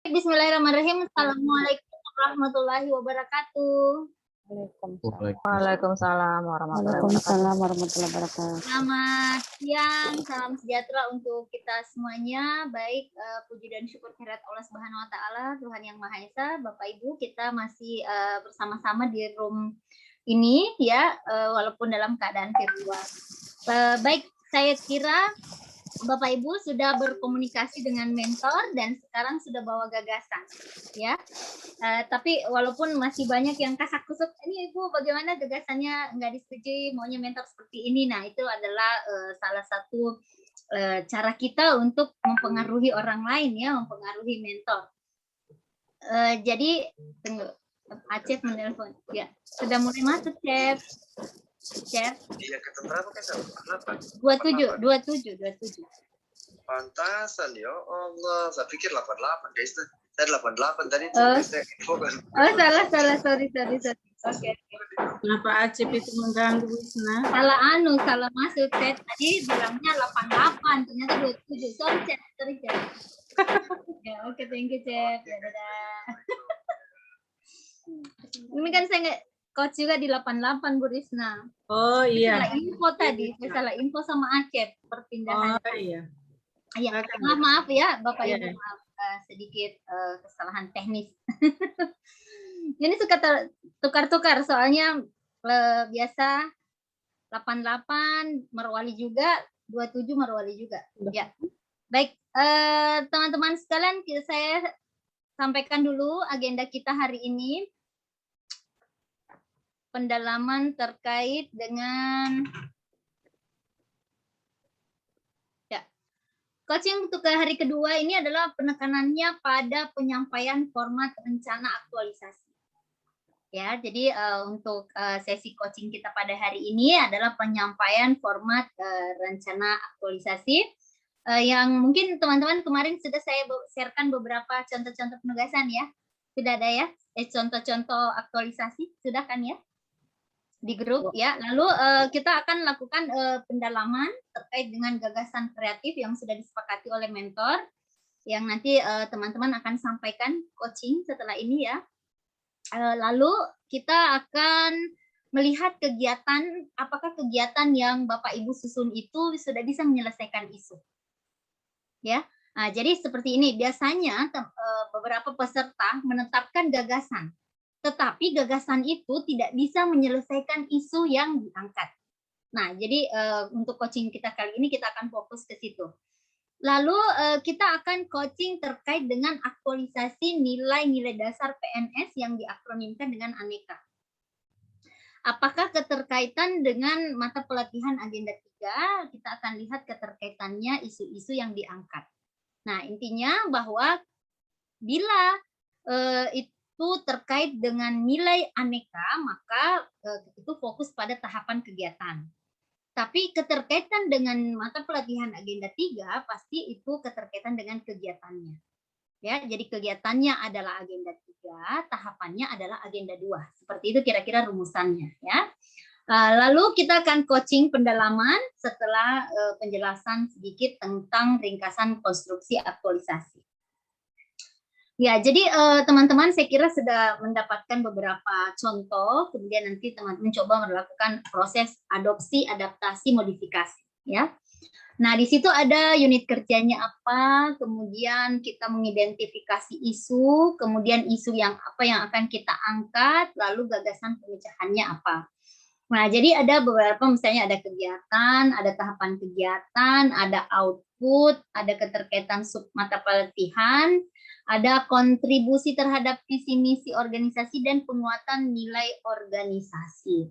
Bismillahirrahmanirrahim. Assalamualaikum warahmatullahi wabarakatuh. Waalaikumsalam warahmatullahi wabarakatuh. Selamat siang, salam sejahtera untuk kita semuanya. Baik, puji dan syukur kehadirat Allah Subhanahu wa taala, Tuhan yang Maha Esa. Bapak Ibu, kita masih bersama-sama di room ini ya, walaupun dalam keadaan virtual. Baik, saya kira Bapak Ibu sudah berkomunikasi dengan mentor dan sekarang sudah bawa gagasan, ya. Tapi walaupun masih banyak yang kasak-kusuk, ini Ibu bagaimana gagasannya nggak disetujui, maunya mentor seperti ini. Nah, itu adalah salah satu cara kita untuk mempengaruhi orang lain, ya, mempengaruhi mentor. Jadi, tunggu, Acep menelpon. Ya, sudah mulai masuk, Cep. Cep. Iya, kata berapa kan? 27. Pantasan ya Allah, saya pikir 88 guys. Saya 88 tadi itu saya info kan. Oh, salah. Sorry. Oke. Kenapa Acip itu mengganggu Wisna? Salah masuk, Cep. Tadi bilangnya 88, ternyata 27. Sorry, Cep. Ya, oke, thank you, Cep. Ya, dadah. Ini kan saya nggak coach juga di 88, Bu Risna. Oh iya. Salah info tadi, saya salah info sama Acep perpindahan. Oh iya. Ya, maaf ya, Bapak Ibu, maaf sedikit kesalahan teknis. Ini suka tukar-tukar, soalnya biasa 88 Merwali juga, 27 Merwali juga. Ya, baik, teman-teman sekalian, saya sampaikan dulu agenda kita hari ini. Pendalaman terkait dengan coaching untuk hari kedua ini adalah penekanannya pada penyampaian format rencana aktualisasi. Ya, jadi untuk sesi coaching kita pada hari ini adalah penyampaian format rencana aktualisasi yang mungkin teman-teman kemarin sudah saya sharekan beberapa contoh-contoh penugasan ya. Sudah ada ya? Contoh-contoh aktualisasi sudah kan ya? Di grup ya. Lalu kita akan lakukan pendalaman terkait dengan gagasan kreatif yang sudah disepakati oleh mentor yang nanti teman-teman akan sampaikan coaching setelah ini ya. Lalu kita akan melihat kegiatan, apakah kegiatan yang Bapak Ibu susun itu sudah bisa menyelesaikan isu. Ya. Nah, jadi seperti ini biasanya beberapa peserta menetapkan gagasan. Tetapi gagasan itu tidak bisa menyelesaikan isu yang diangkat. Nah, jadi untuk coaching kita kali ini kita akan fokus ke situ. Lalu kita akan coaching terkait dengan aktualisasi nilai-nilai dasar PNS yang diakronimkan dengan aneka. Apakah keterkaitan dengan mata pelatihan agenda 3? Kita akan lihat keterkaitannya isu-isu yang diangkat. Nah, intinya bahwa bila itu terkait dengan nilai aneka, maka itu fokus pada tahapan kegiatan. Tapi keterkaitan dengan mata pelatihan agenda 3 pasti itu keterkaitan dengan kegiatannya. Ya, jadi kegiatannya adalah agenda 3, tahapannya adalah agenda 2. Seperti itu kira-kira rumusannya ya. Lalu kita akan coaching pendalaman setelah penjelasan sedikit tentang ringkasan konstruksi aktualisasi. Ya, jadi teman-teman saya kira sudah mendapatkan beberapa contoh, kemudian nanti teman-teman coba melakukan proses adopsi, adaptasi, modifikasi. Ya. Nah, di situ ada unit kerjanya apa, kemudian kita mengidentifikasi isu, kemudian isu yang apa yang akan kita angkat, lalu gagasan pemecahannya apa. Nah, jadi ada beberapa, misalnya ada kegiatan, ada tahapan kegiatan, ada output, ada keterkaitan sub mata pelatihan, ada kontribusi terhadap visi misi organisasi dan penguatan nilai organisasi.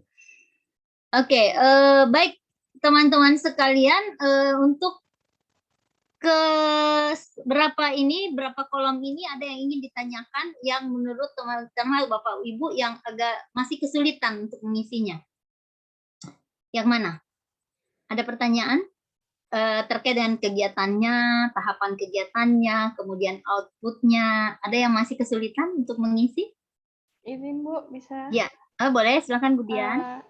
Oke, baik teman-teman sekalian, untuk ke berapa kolom ini ada yang ingin ditanyakan yang menurut teman-teman Bapak Ibu yang agak masih kesulitan untuk mengisinya. Yang mana? Ada pertanyaan? Terkait dengan kegiatannya, tahapan kegiatannya, kemudian outputnya, ada yang masih kesulitan untuk mengisi? Izin Bu, bisa? Ya, boleh, silakan Bu Dian.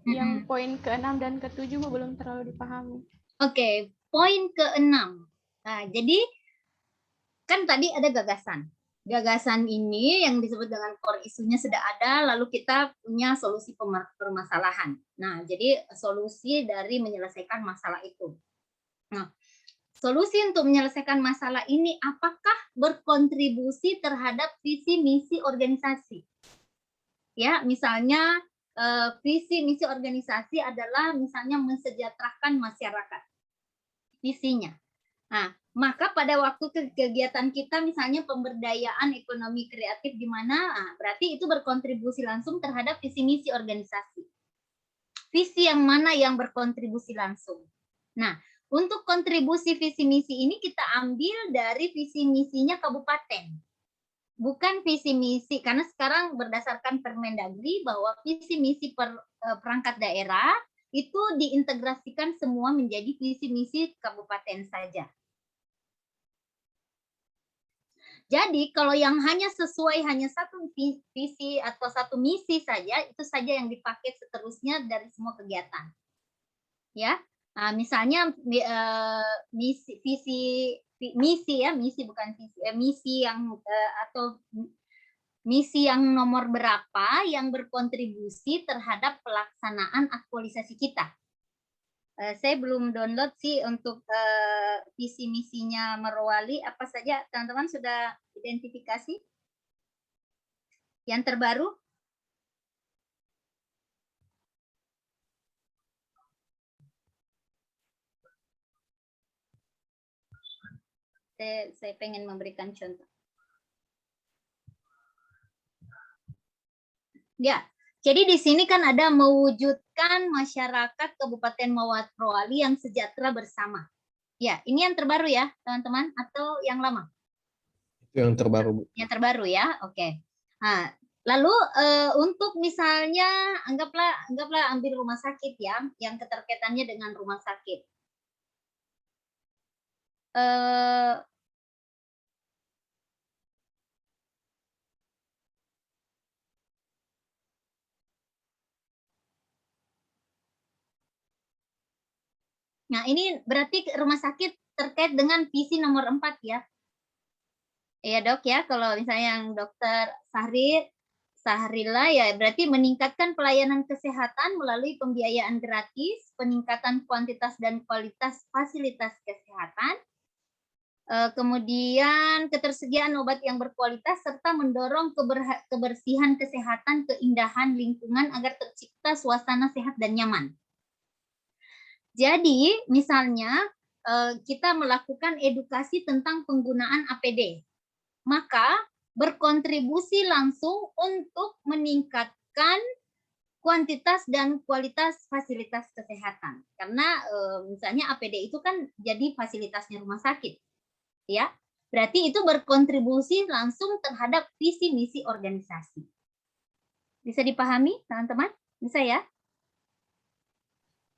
Yang poin ke-6 dan ke-7 Bu belum terlalu dipahami. Oke, poin ke-6. Nah, jadi kan tadi ada gagasan. gagasan ini yang disebut dengan core isunya sudah ada, lalu kita punya solusi permasalahan. Nah, jadi solusi dari menyelesaikan masalah itu. Nah, solusi untuk menyelesaikan masalah ini apakah berkontribusi terhadap visi misi organisasi? Ya, misalnya visi misi organisasi adalah misalnya mensejahterakan masyarakat. Visinya. Nah, maka pada waktu kegiatan kita misalnya pemberdayaan ekonomi kreatif di mana, berarti itu berkontribusi langsung terhadap visi misi organisasi. Visi yang mana yang berkontribusi langsung? Nah, untuk kontribusi visi misi ini kita ambil dari visi misinya kabupaten. Bukan visi misi, karena sekarang berdasarkan Permendagri bahwa visi misi perangkat daerah itu diintegrasikan semua menjadi visi misi kabupaten saja. Jadi kalau yang hanya sesuai hanya satu visi atau satu misi saja, itu saja yang dipakai seterusnya dari semua kegiatan. Ya, nah, misalnya misi yang nomor berapa yang berkontribusi terhadap pelaksanaan aktualisasi kita. Saya belum download sih untuk visi misinya Merwali. Apa saja teman-teman sudah identifikasi? Yang terbaru? Saya pengen memberikan contoh. Ya, jadi di sini kan ada mewujudkan masyarakat Kabupaten Merwali yang sejahtera bersama. Ya, ini yang terbaru ya, teman-teman, atau yang lama? Itu yang terbaru, Bu. Yang terbaru ya, oke. Nah, lalu untuk misalnya anggaplah ambil rumah sakit ya, yang keterkaitannya dengan rumah sakit. Nah, ini berarti rumah sakit terkait dengan visi nomor 4 ya. Iya dok ya, kalau misalnya yang dokter Sahrila ya berarti meningkatkan pelayanan kesehatan melalui pembiayaan gratis, peningkatan kuantitas dan kualitas fasilitas kesehatan, kemudian ketersediaan obat yang berkualitas, serta mendorong kebersihan kesehatan, keindahan lingkungan agar tercipta suasana sehat dan nyaman. Jadi, misalnya kita melakukan edukasi tentang penggunaan APD, maka berkontribusi langsung untuk meningkatkan kuantitas dan kualitas fasilitas kesehatan. Karena misalnya APD itu kan jadi fasilitasnya rumah sakit, ya. Berarti itu berkontribusi langsung terhadap visi misi organisasi. Bisa dipahami, teman-teman? Bisa ya?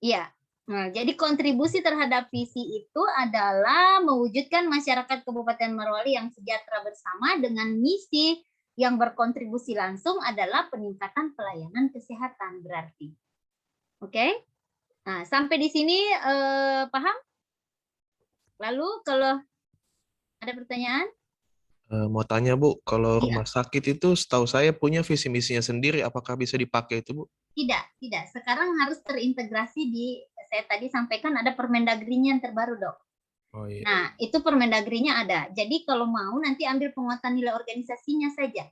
Iya. Nah, jadi kontribusi terhadap visi itu adalah mewujudkan masyarakat Kabupaten Merwali yang sejahtera bersama dengan misi yang berkontribusi langsung adalah peningkatan pelayanan kesehatan berarti. Oke? Nah, sampai di sini paham? Lalu kalau ada pertanyaan? Mau tanya Bu, kalau Iya. rumah sakit itu setahu saya punya visi misinya sendiri, apakah bisa dipakai itu Bu? Tidak. Sekarang harus terintegrasi di, saya tadi sampaikan ada Permendagri-nya yang terbaru, Dok. Oh iya. Nah, itu Permendagri-nya ada. Jadi kalau mau nanti ambil penguatan nilai organisasinya saja.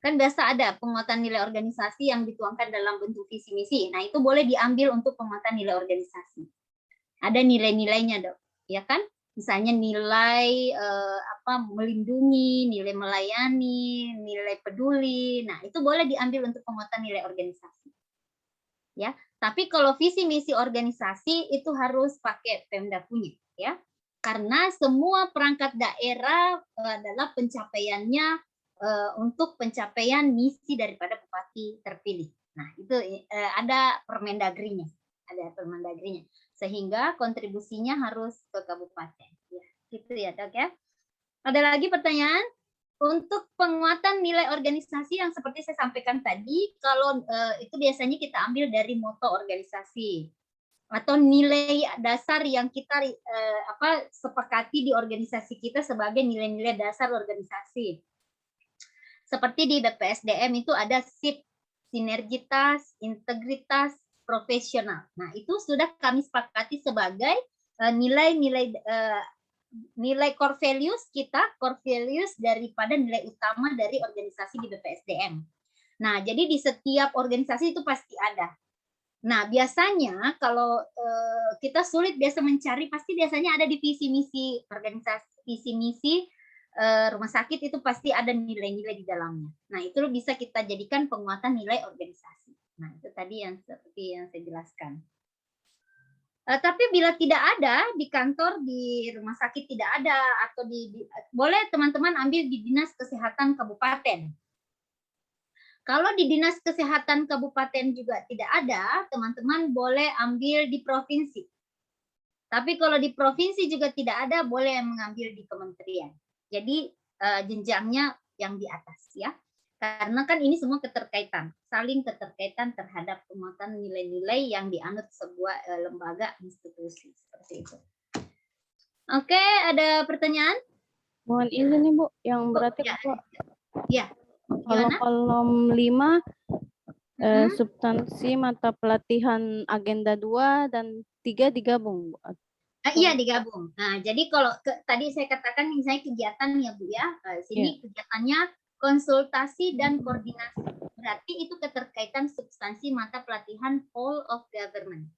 Kan biasa ada penguatan nilai organisasi yang dituangkan dalam bentuk visi misi. Nah, itu boleh diambil untuk penguatan nilai organisasi. Ada nilai-nilainya, Dok. Ya kan? Misalnya nilai melindungi, nilai melayani, nilai peduli. Nah, itu boleh diambil untuk penguatan nilai organisasi. Ya, tapi kalau visi misi organisasi itu harus pakai Pemda punya, ya. Karena semua perangkat daerah adalah pencapaiannya untuk pencapaian misi daripada bupati terpilih. Nah, itu ada Permendagri-nya. Ada Permendagri-nya. Sehingga kontribusinya harus ke kabupaten. Ya, gitu ya, Dok ya. Ada lagi pertanyaan? Untuk penguatan nilai organisasi yang seperti saya sampaikan tadi, kalau itu biasanya kita ambil dari moto organisasi atau nilai dasar yang kita sepakati di organisasi kita sebagai nilai-nilai dasar organisasi. Seperti di BPSDM itu ada SIP, sinergitas, integritas, profesional. Nah, itu sudah kami sepakati sebagai nilai-nilai nilai core values kita, core values daripada nilai utama dari organisasi di BPSDM. Nah, jadi di setiap organisasi itu pasti ada. Nah, biasanya kalau kita sulit biasa mencari, pasti biasanya ada di visi misi organisasi, visi misi rumah sakit itu pasti ada nilai-nilai di dalamnya. Nah, itu bisa kita jadikan penguatan nilai organisasi. Nah, itu tadi yang seperti yang saya jelaskan. Tapi bila tidak ada di kantor, di rumah sakit tidak ada, atau boleh teman-teman ambil di Dinas Kesehatan Kabupaten. Kalau di Dinas Kesehatan Kabupaten juga tidak ada, teman-teman boleh ambil di provinsi. Tapi kalau di provinsi juga tidak ada, boleh mengambil di kementerian. Jadi jenjangnya yang di atas ya. Karena kan ini semua keterkaitan, saling keterkaitan terhadap penguatan nilai-nilai yang dianut sebuah lembaga institusi seperti itu. Oke, ada pertanyaan? Mohon izin nih Bu, yang berarti ya. Bu. Ya. Kalau kolom 5 substansi mata pelatihan agenda 2 dan 3 digabung, Bu. Iya digabung. Nah, jadi kalau tadi saya katakan misalnya kegiatan ya Bu ya, sini kegiatannya konsultasi dan koordinasi. Berarti itu keterkaitan substansi mata pelatihan whole of government.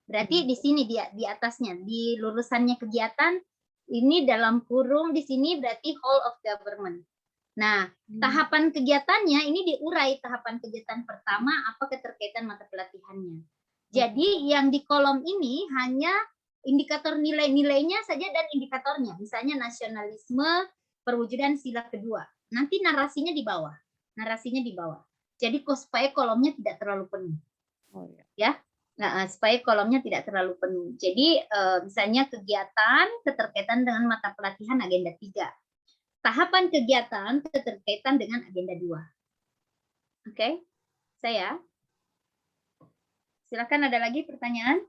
Berarti di sini di atasnya, di lulusannya kegiatan ini dalam kurung di sini berarti whole of government. Nah, tahapan kegiatannya ini diurai, tahapan kegiatan pertama apa keterkaitan mata pelatihannya. Jadi yang di kolom ini hanya indikator nilai-nilainya saja dan indikatornya, misalnya nasionalisme, perwujudan sila kedua. Nanti narasinya di bawah, Jadi supaya kolomnya tidak terlalu penuh, ya. Nah, supaya kolomnya tidak terlalu penuh. Jadi misalnya kegiatan keterkaitan dengan mata pelatihan agenda 3. Tahapan kegiatan keterkaitan dengan agenda 2. Oke, saya. Silakan ada lagi pertanyaan?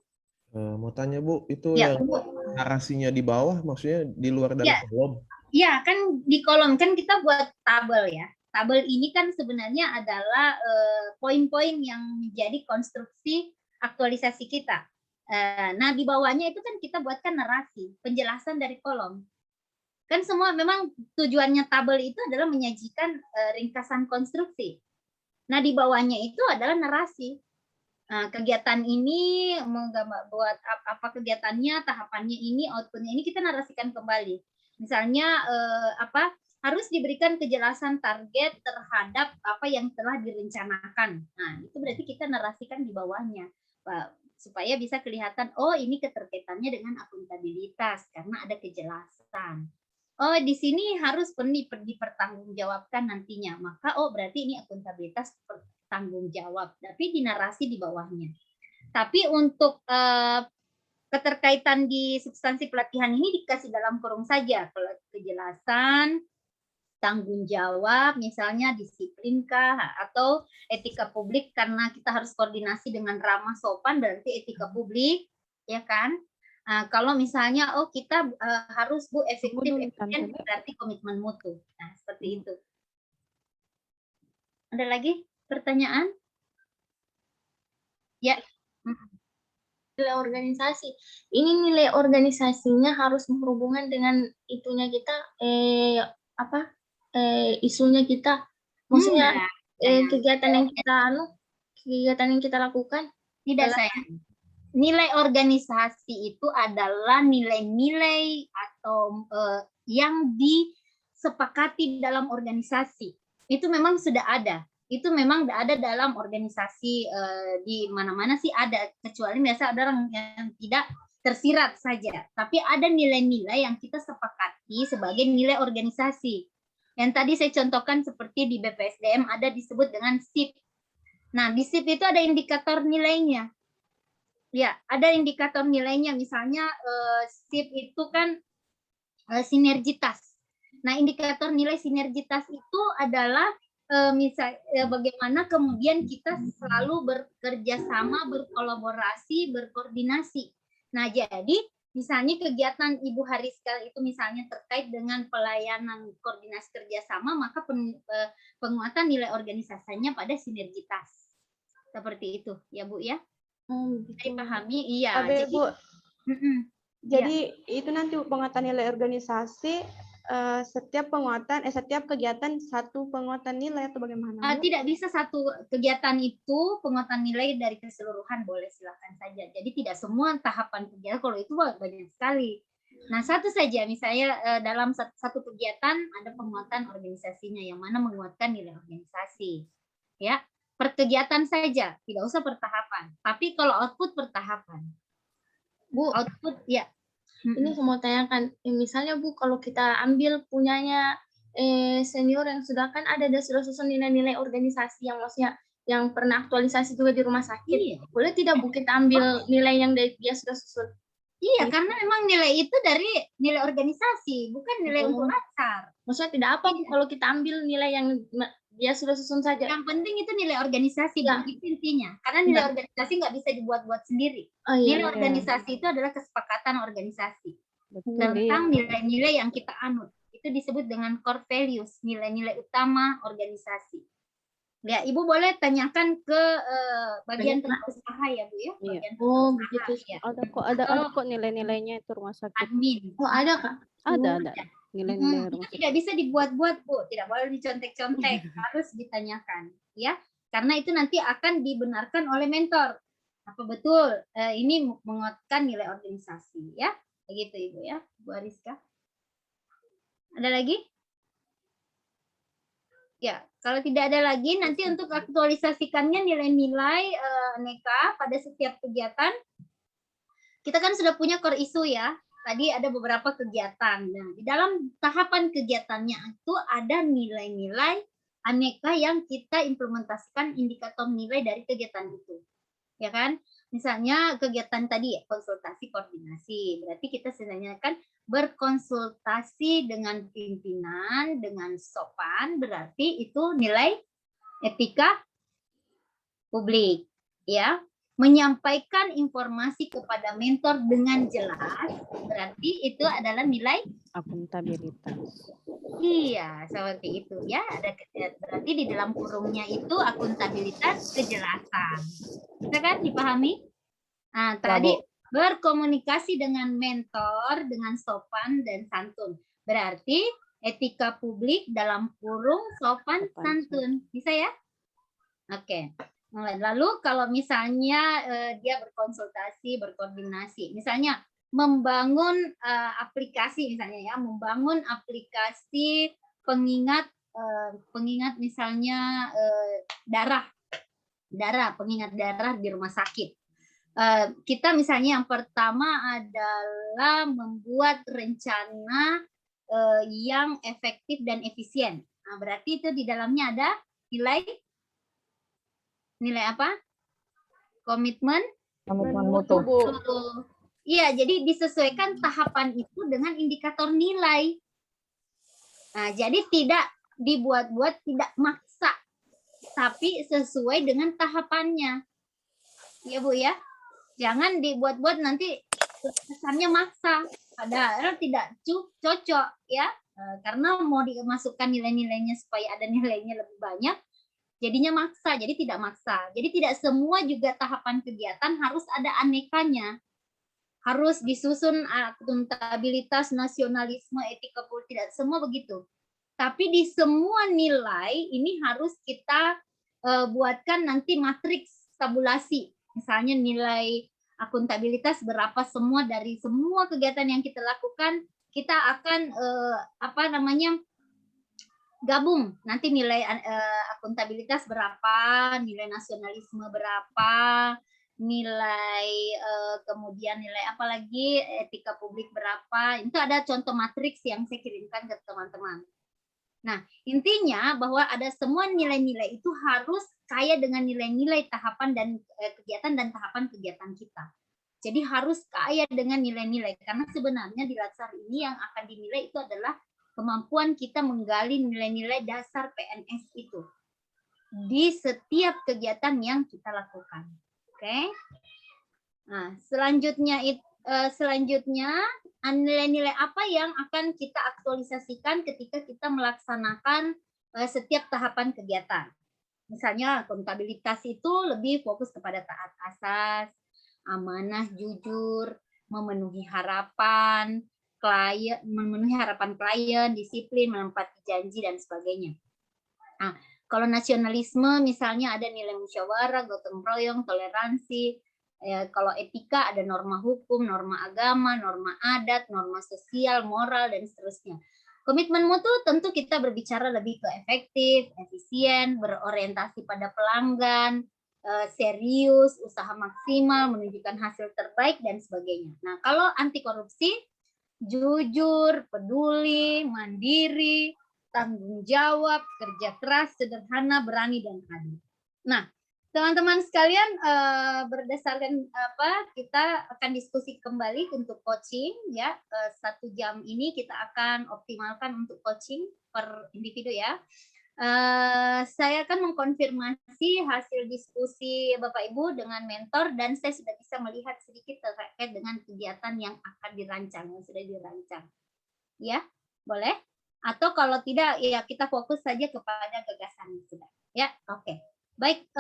Mau tanya Bu, itu ya, yang narasinya di bawah, maksudnya di luar dari kolom? Ya, kan di kolom kan kita buat tabel ya. Tabel ini kan sebenarnya adalah poin-poin yang menjadi konstruksi aktualisasi kita. Nah, di bawahnya itu kan kita buatkan narasi, penjelasan dari kolom. Kan semua memang tujuannya tabel itu adalah menyajikan ringkasan konstruksi. Nah, di bawahnya itu adalah narasi. Kegiatan ini buat apa kegiatannya, tahapannya ini, outputnya ini kita narasikan kembali. Misalnya harus diberikan kejelasan target terhadap apa yang telah direncanakan. Nah, itu berarti kita narasikan di bawahnya, Pak, supaya bisa kelihatan, oh ini keterkaitannya dengan akuntabilitas karena ada kejelasan. Oh, di sini harus dipertanggungjawabkan nantinya. Maka oh berarti ini akuntabilitas tanggung jawab, tapi di narasi di bawahnya. Tapi untuk keterkaitan di substansi pelatihan ini dikasih dalam kurung saja. Kalau kejelasan, tanggung jawab, misalnya disiplinkah, atau etika publik karena kita harus koordinasi dengan ramah sopan, berarti etika publik, ya kan? Kalau misalnya kita harus Bu efektif, efisien, berarti komitmen mutu. Nah, seperti itu. Ada lagi pertanyaan? Ya. Nilai organisasi. Ini nilai organisasinya harus berhubungan dengan itunya kita isunya kita. Maksudnya kegiatan yang kita lakukan. Tidak sayang. Nilai organisasi itu adalah nilai-nilai atau yang disepakati dalam organisasi. Itu memang sudah ada. Itu memang ada dalam organisasi di mana-mana sih ada, kecuali biasa ada orang yang tidak tersirat saja. Tapi ada nilai-nilai yang kita sepakati sebagai nilai organisasi. Yang tadi saya contohkan seperti di BPSDM ada disebut dengan SIP. Nah, di SIP itu ada indikator nilainya. Ya, ada indikator nilainya. Misalnya SIP itu kan sinergitas. Nah, indikator nilai sinergitas itu adalah bagaimana kemudian kita selalu bekerja sama, berkolaborasi, berkoordinasi. Nah, jadi Misalnya kegiatan Ibu Hariska itu misalnya terkait dengan pelayanan koordinasi kerjasama, maka penguatan nilai organisasinya pada sinergitas. Seperti itu, ya Bu ya. Jadi pahami, iya. Tapi Jadi, Bu, ya. jadi itu nanti penguatan nilai organisasi setiap kegiatan satu penguatan nilai atau bagaimana? Bu? Tidak bisa satu kegiatan itu penguatan nilai dari keseluruhan, boleh silakan saja. Jadi tidak semua tahapan kegiatan, kalau itu banyak sekali. Nah, satu saja misalnya dalam satu kegiatan ada penguatan organisasinya yang mana menguatkan nilai organisasi. Ya, per kegiatan saja, tidak usah per tahapan. Tapi kalau output per tahapan. Bu, Output ya. ini saya mau tanyakan, misalnya Bu, kalau kita ambil punyanya senior yang sudah kan ada dan sudah susun nilai-nilai organisasi yang maksudnya yang pernah aktualisasi juga di rumah sakit, Iya. boleh tidak Bu kita ambil nilai yang dia sudah susun? Iya, karena memang nilai itu dari nilai organisasi, bukan nilai untuk latsar. Maksudnya tidak apa Bu kalau kita ambil nilai yang dia sudah susun saja. Yang penting itu nilai organisasi, Ya. itu intinya. Karena nilai organisasi nggak bisa dibuat-buat sendiri. Oh, iya. Nilai organisasi itu adalah kesepakatan organisasi Betul. tentang nilai-nilai yang kita anut. Itu disebut dengan core values, nilai-nilai utama organisasi. Ya, Ibu boleh tanyakan ke bagian usaha ya Bu ya. Iya. Bagian Oh, usaha, begitu. ya. Ada kok nilai-nilainya itu rumah sakit. Admin. Oh, ada Kak? Ada nilai-nilai Itu rumah sakit. tidak bisa dibuat-buat Bu, tidak boleh dicontek-contek, harus ditanyakan, ya. Karena itu nanti akan dibenarkan oleh mentor. Apa betul ini menguatkan nilai organisasi, ya? Begitu Ibu ya, Bu Ariska. Ada lagi? Ya, kalau tidak ada lagi, nanti untuk aktualisasikannya nilai-nilai aneka pada setiap kegiatan, kita kan sudah punya core issue ya. Tadi ada beberapa kegiatan. Nah, di dalam tahapan kegiatannya itu ada nilai-nilai aneka yang kita implementasikan indikator nilai dari kegiatan itu. Ya kan? Misalnya kegiatan tadi konsultasi koordinasi. Berarti kita sebenarnya kan berkonsultasi dengan pimpinan dengan sopan, berarti itu nilai etika publik, ya. Menyampaikan informasi kepada mentor dengan jelas, berarti itu adalah nilai Akuntabilitas. iya, seperti itu ya. Ada berarti di dalam kurungnya itu akuntabilitas kejelasan. Bisa kan dipahami? Nah, tadi berkomunikasi dengan mentor dengan sopan dan santun. Berarti etika publik dalam kurung sopan santun. Bisa ya? Oke. Lalu kalau misalnya dia berkonsultasi, berkoordinasi, misalnya membangun aplikasi misalnya ya, membangun aplikasi pengingat misalnya pengingat darah di rumah sakit. Kita misalnya yang pertama adalah membuat rencana yang efektif dan efisien. Nah, berarti itu di dalamnya ada nilai apa? Komitmen mutu. Iya, jadi disesuaikan tahapan itu dengan indikator nilai. Nah, jadi tidak dibuat-buat, tidak maksa, tapi sesuai dengan tahapannya. Ya Bu ya, jangan dibuat-buat nanti kesannya maksa, padahal tidak cocok ya, karena mau dimasukkan nilai-nilainya supaya ada nilainya lebih banyak. Jadinya maksa, jadi tidak maksa. Jadi tidak semua juga tahapan kegiatan harus ada anekanya. Harus disusun akuntabilitas, nasionalisme, etika politik, tidak semua begitu. Tapi di semua nilai ini harus kita buatkan nanti matriks tabulasi. Misalnya nilai akuntabilitas berapa semua dari semua kegiatan yang kita lakukan, kita akan gabung nanti nilai akuntabilitas berapa, nilai nasionalisme berapa, nilai kemudian nilai apa lagi, etika publik berapa. Itu ada contoh matriks yang saya kirimkan ke teman-teman. Nah, intinya bahwa ada semua nilai-nilai itu harus kaya dengan nilai-nilai tahapan dan kegiatan dan tahapan kegiatan kita. Jadi harus kaya dengan nilai-nilai, karena sebenarnya di latsar ini yang akan dinilai itu adalah kemampuan kita menggali nilai-nilai dasar PNS itu di setiap kegiatan yang kita lakukan. Oke. Nah, selanjutnya itu selanjutnya nilai-nilai apa yang akan kita aktualisasikan ketika kita melaksanakan setiap tahapan kegiatan. Misalnya akuntabilitas itu lebih fokus kepada taat asas, amanah, jujur, memenuhi harapan klien, disiplin, menepati janji dan sebagainya. Nah, kalau nasionalisme misalnya ada nilai musyawarah, gotong royong, toleransi. Kalau etika ada norma hukum, norma agama, norma adat, norma sosial, moral, dan seterusnya. Komitmen mutu tentu kita berbicara lebih ke efektif, efisien, berorientasi pada pelanggan, serius, usaha maksimal, menunjukkan hasil terbaik, dan sebagainya. Nah, kalau anti korupsi, jujur, peduli, mandiri, tanggung jawab, kerja keras, sederhana, berani, dan adil. Nah, teman-teman sekalian, berdasarkan kita akan diskusi kembali untuk coaching ya. 1 jam ini kita akan optimalkan untuk coaching per individu ya. Saya akan mengkonfirmasi hasil diskusi Bapak Ibu dengan mentor dan saya sudah bisa melihat sedikit terkait dengan kegiatan yang akan dirancang, yang sudah dirancang. Ya, boleh? Atau kalau tidak ya kita fokus saja kepada gagasan sudah. Ya, oke. Baik,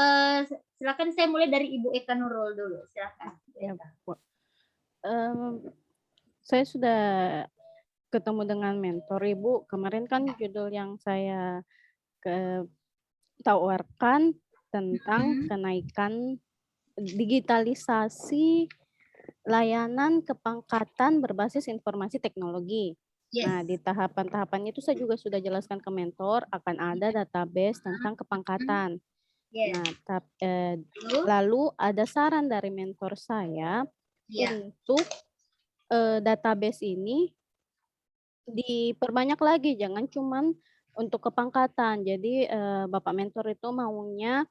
silakan saya mulai dari Ibu Eka Nurul dulu. Silakan. Ya, Bu. Saya sudah ketemu dengan mentor Ibu. Kemarin kan judul yang saya tawarkan tentang kenaikan digitalisasi layanan kepangkatan berbasis informasi teknologi. Yes. Nah, di tahapan-tahapannya itu saya juga sudah jelaskan ke mentor akan ada database tentang kepangkatan. Yes. Nah, lalu ada saran dari mentor saya untuk database ini diperbanyak lagi, jangan cuman untuk kepangkatan. Jadi Bapak mentor itu maunya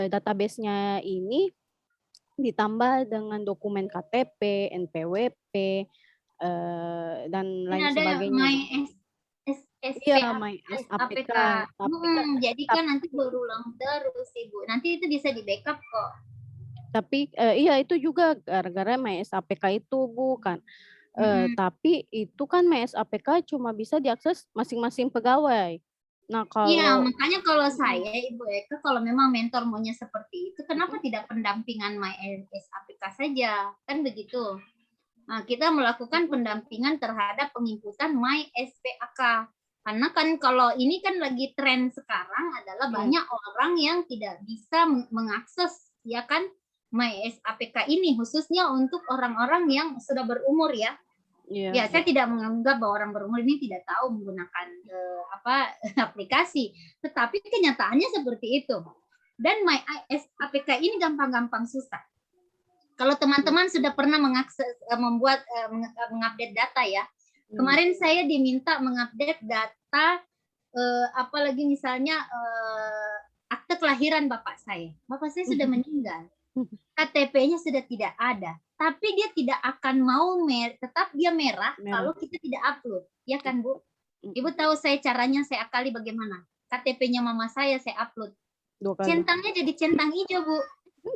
database-nya ini ditambah dengan dokumen KTP, NPWP, dan lain sebagainya. Iya, APK. Jadi kan nanti berulang terus Ibu. Nanti itu bisa di backup kok. Tapi iya itu juga gara-gara MySAPK itu bukan. Tapi itu kan MySAPK cuma bisa diakses masing-masing pegawai. Nah, iya, makanya kalau saya Ibu Eka, kalau memang mentor maunya seperti itu, kenapa tidak pendampingan MySAPK saja? Kan begitu. Nah, kita melakukan pendampingan terhadap penginputan MySPAK. Karena kan kalau ini kan lagi tren sekarang adalah banyak orang yang tidak bisa mengakses ya kan MySAPK ini khususnya untuk orang-orang yang sudah berumur ya. Ya, saya tidak menganggap bahwa orang berumur ini tidak tahu menggunakan aplikasi, tetapi kenyataannya seperti itu. Dan MySAPK ini gampang-gampang susah. Kalau teman-teman sudah pernah mengakses mengupdate data ya. Kemarin saya diminta mengupdate data apalagi misalnya akte kelahiran bapak saya. Bapak saya sudah meninggal. KTP-nya sudah tidak ada. Tapi dia tidak akan mau tetap dia merah kalau kita tidak upload. Ya kan, Bu? Ibu tahu saya caranya saya akali bagaimana? KTP-nya mama saya upload. Centangnya jadi centang hijau, Bu.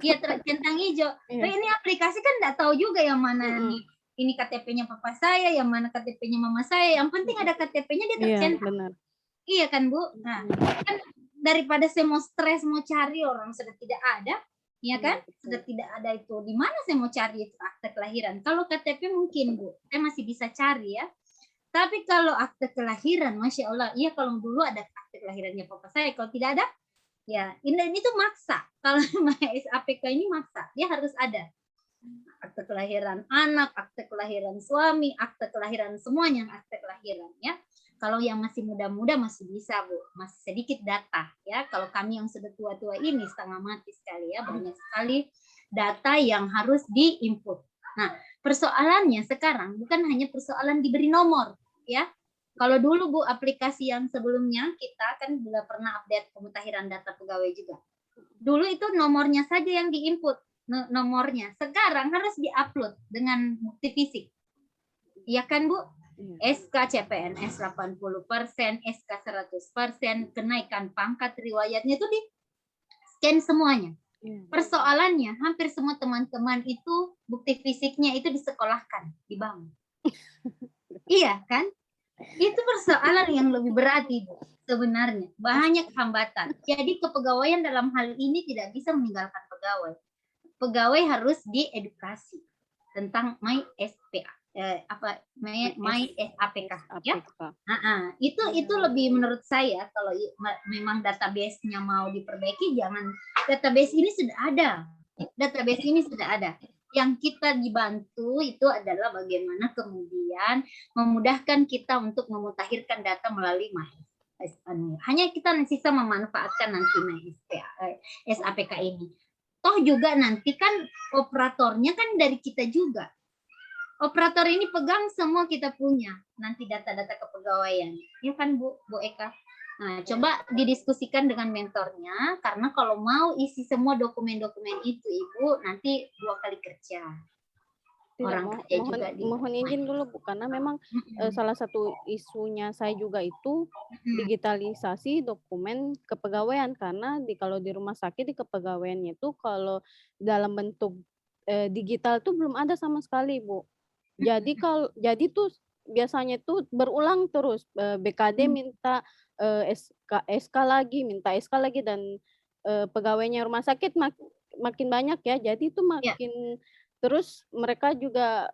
Dia centang hijau. Nah, ini aplikasi kan enggak tahu juga yang mana nih. Ini KTP-nya papa saya, yang mana KTP-nya mama saya. Yang penting ada KTP-nya dia tercentang. Iya kan, Bu? Nah, kan daripada saya mau stres mau cari orang sudah tidak ada, ya kan? Sudah tidak ada itu. Di mana saya mau cari itu akte kelahiran? Kalau KTP mungkin, Bu, saya masih bisa cari ya. Tapi kalau akte kelahiran, Masya Allah, iya kalau dulu ada akte kelahirannya papa saya, kalau tidak ada, ya ini tuh maksa. Kalau MySAPK ini maksa, dia harus ada. Akte kelahiran anak, akte kelahiran suami, akte kelahiran semuanya, akte kelahiran ya. Kalau yang masih muda-muda masih bisa, Bu, masih sedikit data ya. Kalau kami yang sudah tua-tua ini setengah mati sekali ya, banyak sekali data yang harus diinput. Nah, persoalannya sekarang bukan hanya persoalan diberi nomor ya. Kalau dulu Bu, aplikasi yang sebelumnya kita kan sudah pernah update pemutahiran data pegawai juga. Dulu itu nomornya saja yang diinput. Nomornya sekarang harus diupload dengan bukti fisik. Iya kan, Bu? SK CPNS 80%, SK 100%, kenaikan pangkat riwayatnya itu di scan semuanya. Persoalannya hampir semua teman-teman itu bukti fisiknya itu disekolahkan di bank. Iya kan? Itu persoalan yang lebih berat Ibu sebenarnya. Banyak hambatan. Jadi kepegawaian dalam hal ini tidak bisa meninggalkan pegawai. Pegawai harus diedukasi tentang MySPA. MySAPK ya. Itu lebih menurut saya kalau memang database-nya mau diperbaiki, jangan, database ini sudah ada. Database ini sudah ada. Yang kita dibantu itu adalah bagaimana kemudian memudahkan kita untuk memutakhirkan data melalui hanya kita sisa memanfaatkan nanti SAPK ini. Toh juga nanti kan operatornya kan dari kita juga. Operator ini pegang semua kita punya nanti data-data kepegawaian, ya kan Bu Eka? Nah, coba didiskusikan dengan mentornya, karena kalau mau isi semua dokumen-dokumen itu Ibu nanti 2 kali kerja. Mohon izin dulu Bu, karena memang salah satu isunya saya juga itu digitalisasi dokumen kepegawaian, karena kalau di rumah sakit di kepegawaiannya itu kalau dalam bentuk digital itu belum ada sama sekali Bu. Jadi tuh biasanya tuh berulang terus, BKD minta SK lagi, minta SK lagi, dan pegawainya rumah sakit makin banyak ya. Jadi itu makin terus mereka juga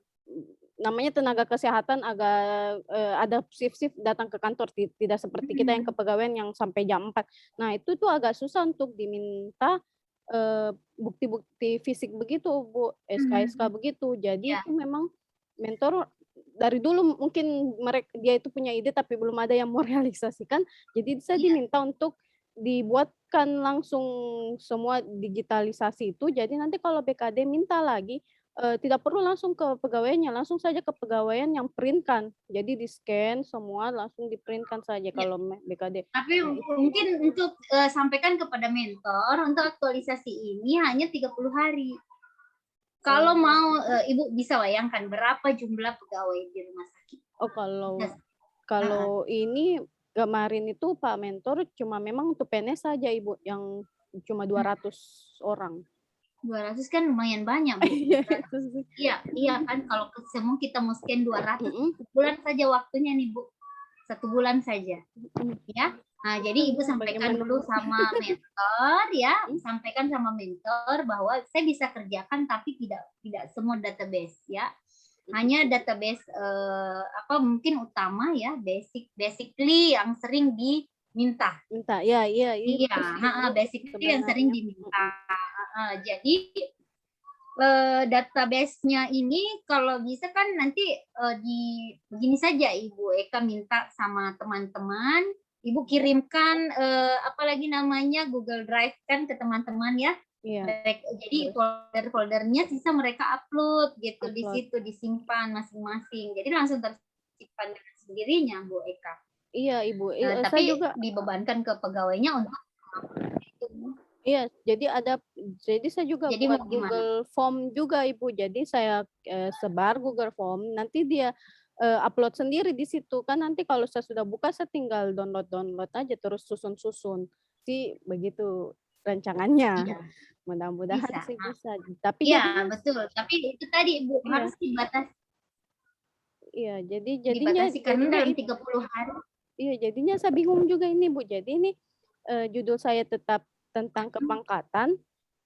namanya tenaga kesehatan agak ada shift datang ke kantor, tidak seperti kita yang kepegawaian yang sampai jam 4. Nah, itu tuh agak susah untuk diminta bukti-bukti fisik begitu Bu, SK begitu. Jadi itu memang mentor dari dulu mungkin dia itu punya ide tapi belum ada yang mau realisasikan. Jadi saya diminta untuk dibuatkan langsung semua digitalisasi itu. Jadi nanti kalau BKD minta lagi tidak perlu langsung ke pegawainya, langsung saja ke pegawaian yang printkan. Jadi di-scan semua langsung di-printkan saja kalau BKD. Tapi mungkin untuk sampaikan kepada mentor untuk aktualisasi ini hanya 30 hari. Kalau mau Ibu bisa bayangkan berapa jumlah pegawai di rumah sakit? Oh, kalau ini kemarin itu Pak Mentor cuma memang untuk PNS saja Ibu yang cuma 200 orang. 200 kan lumayan banyak Bu. Iya kan, kalau semua kita mau scan 200 bulan saja waktunya nih Bu. 1 bulan saja. Ya. Nah, jadi Ibu sampaikan dulu sama mentor ya, sampaikan sama mentor bahwa saya bisa kerjakan tapi tidak semua database ya. Hanya database mungkin utama ya, basically yang sering diminta. Iya, basically yang sering diminta. Jadi database-nya ini kalau bisa kan nanti begini saja Ibu Eka minta sama teman-teman, Ibu kirimkan apalagi namanya Google Drive kan ke teman-teman ya. Jadi folder-foldernya sisa mereka upload gitu di situ, disimpan masing-masing. Jadi langsung tersimpan dengan sendirinya Bu Eka. Iya Ibu. Tapi saya juga dibebankan ke pegawainya untuk itu. Iya, jadi saya juga buat Google Form juga Ibu. Jadi saya sebar Google Form, nanti dia upload sendiri di situ kan. Nanti kalau saya sudah buka saya tinggal download aja terus susun sih, begitu rancangannya. Mudah-mudahan sih bisa. Tapi betul. Tapi itu tadi Bu harus dibatasi. Iya, jadinya karena dalam 30 hari. Iya, jadinya saya bingung juga ini Bu. Jadi ini judul saya tetap tentang kepangkatan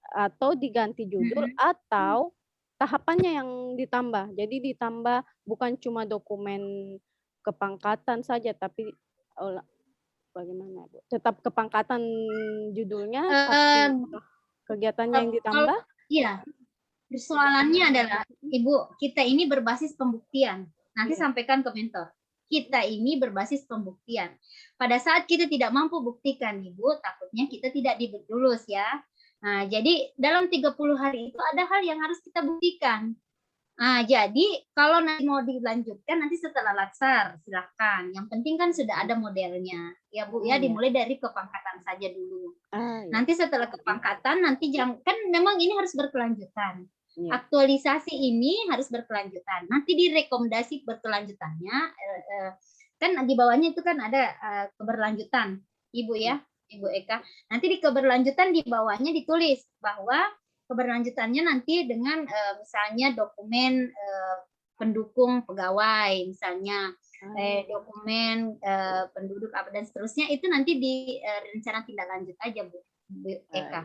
atau diganti judul atau tahapannya yang ditambah. Jadi ditambah bukan cuma dokumen kepangkatan saja, tapi bagaimana Bu? Tetap kepangkatan judulnya, tapi kegiatannya yang ditambah? Iya. Persoalannya adalah Ibu, kita ini berbasis pembuktian. Nanti sampaikan ke mentor. Kita ini berbasis pembuktian. Pada saat kita tidak mampu buktikan Ibu, takutnya kita tidak lulus ya. Nah, jadi dalam 30 hari itu ada hal yang harus kita buktikan. Nah, jadi kalau nanti mau dilanjutkan nanti setelah latsar silahkan. Yang penting kan sudah ada modelnya. Ya Bu ya, dimulai dari kepangkatan saja dulu. Nanti setelah kepangkatan nanti kan memang ini harus berkelanjutan. Aktualisasi ini harus berkelanjutan. Nanti direkomendasi berkelanjutannya kan di bawahnya itu kan ada keberlanjutan Ibu ya. Ibu Eka. Nanti di keberlanjutan di bawahnya ditulis bahwa keberlanjutannya nanti dengan misalnya dokumen pendukung pegawai, misalnya dokumen penduduk apa dan seterusnya, itu nanti di rencana tindak lanjut aja Bu Eka.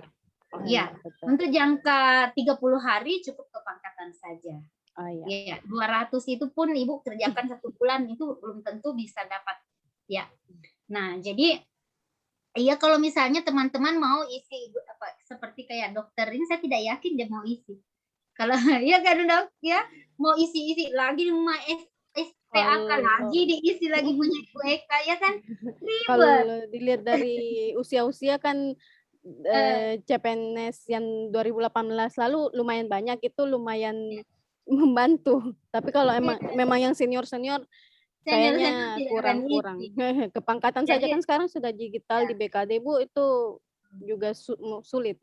Iya, untuk jangka 30 hari cukup kepangkatan saja. Iya, 200 itu pun Ibu kerjakan 1 bulan itu belum tentu bisa dapat. Ya. Nah, jadi iya kalau misalnya teman-teman mau isi apa seperti kayak dokter ini, saya tidak yakin dia mau isi. Kalau ya kan Dok ya, mau isi-isi lagi rumah SPAK lagi diisi lagi punya Ibu Eka ya kan, ribet. Kalau dilihat dari usia-usia kan CPNS yang 2018 lalu lumayan banyak, itu lumayan membantu. Tapi kalau memang yang senior-senior kayaknya kurang. Kepangkatan saja kan sekarang sudah digital di BKD Bu, itu juga sulit.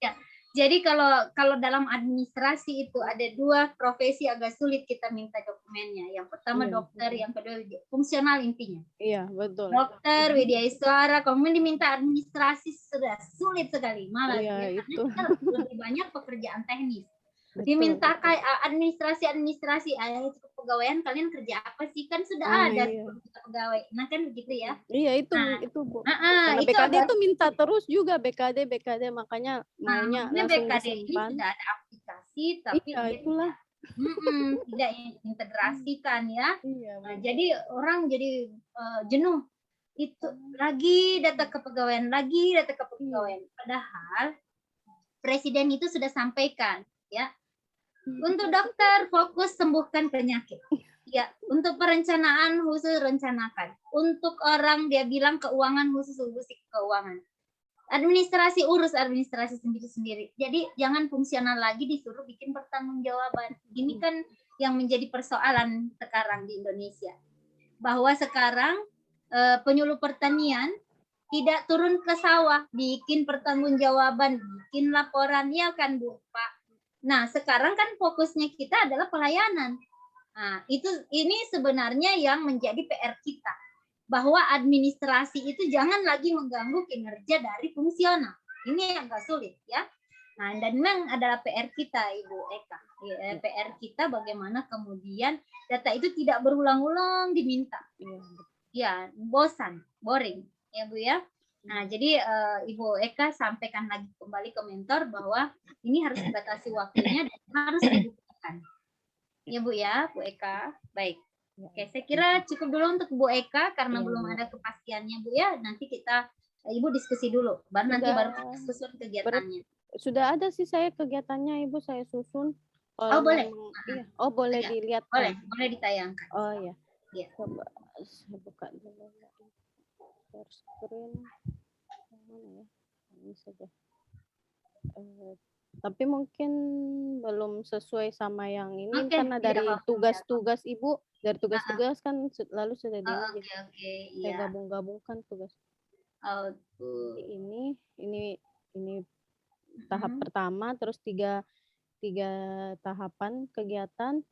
Ya. Jadi kalau dalam administrasi itu ada 2 profesi agak sulit kita minta dokumennya. Yang pertama dokter, yang kedua fungsional intinya. Iya, betul. Dokter, Widyaiswara, kemudian diminta administrasi sudah sulit sekali malah iya, ya, itu. karena kita lebih banyak pekerjaan teknis. Diminta kayak administrasi kepegawaian, kalian kerja apa sih, kan sudah ada pegawai. Nah kan begitu ya. Iya itu Bu. Karena itu BKD itu minta terus juga BKD makanya maunya langsung BKD disimpan. ini sudah ada aplikasi tapi iya, itulah. Tidak integrasikan ya. Iya, jadi orang jadi jenuh. Itu lagi data kepegawaian, Padahal Presiden itu sudah sampaikan ya. Untuk dokter fokus sembuhkan penyakit. Ya, untuk perencanaan khusus rencanakan. Untuk orang dia bilang keuangan khusus keuangan. Administrasi urus administrasi sendiri-sendiri. Jadi jangan fungsional lagi disuruh bikin pertanggungjawaban. Ini kan yang menjadi persoalan sekarang di Indonesia. Bahwa sekarang penyuluh pertanian tidak turun ke sawah, bikin pertanggungjawaban, bikin laporan, ya kan Bu, Pak. Nah, sekarang kan fokusnya kita adalah pelayanan. Nah, ini sebenarnya yang menjadi PR kita. Bahwa administrasi itu jangan lagi mengganggu kinerja dari fungsional. Ini agak sulit ya. Nah, dan memang adalah PR kita Ibu Eka. PR kita bagaimana kemudian data itu tidak berulang-ulang diminta. Ya, bosan, boring ya Bu ya. Nah, jadi Ibu Eka sampaikan lagi kembali ke mentor bahwa ini harus dibatasi waktunya dan harus dibutuhkan. Ya Bu ya, Bu Eka. Baik. Oke, saya kira cukup dulu untuk Bu Eka karena belum ada kepastiannya Bu ya. Nanti Ibu diskusi dulu, baru nanti kita susun kegiatannya. Sudah ada sih saya kegiatannya Ibu, saya susun. Boleh. Iya. Oh, boleh dilihat. Boleh ditayangkan. Oh iya. Iya. Coba saya buka dulu. Share screen. Mana ya? Ini saja. Tapi mungkin belum sesuai sama yang ini karena dari tugas-tugas Ibu, dari tugas-tugas kan lalu sudah saya gabung-gabungkan tugas. Ini tahap pertama, terus tiga tahapan kegiatan.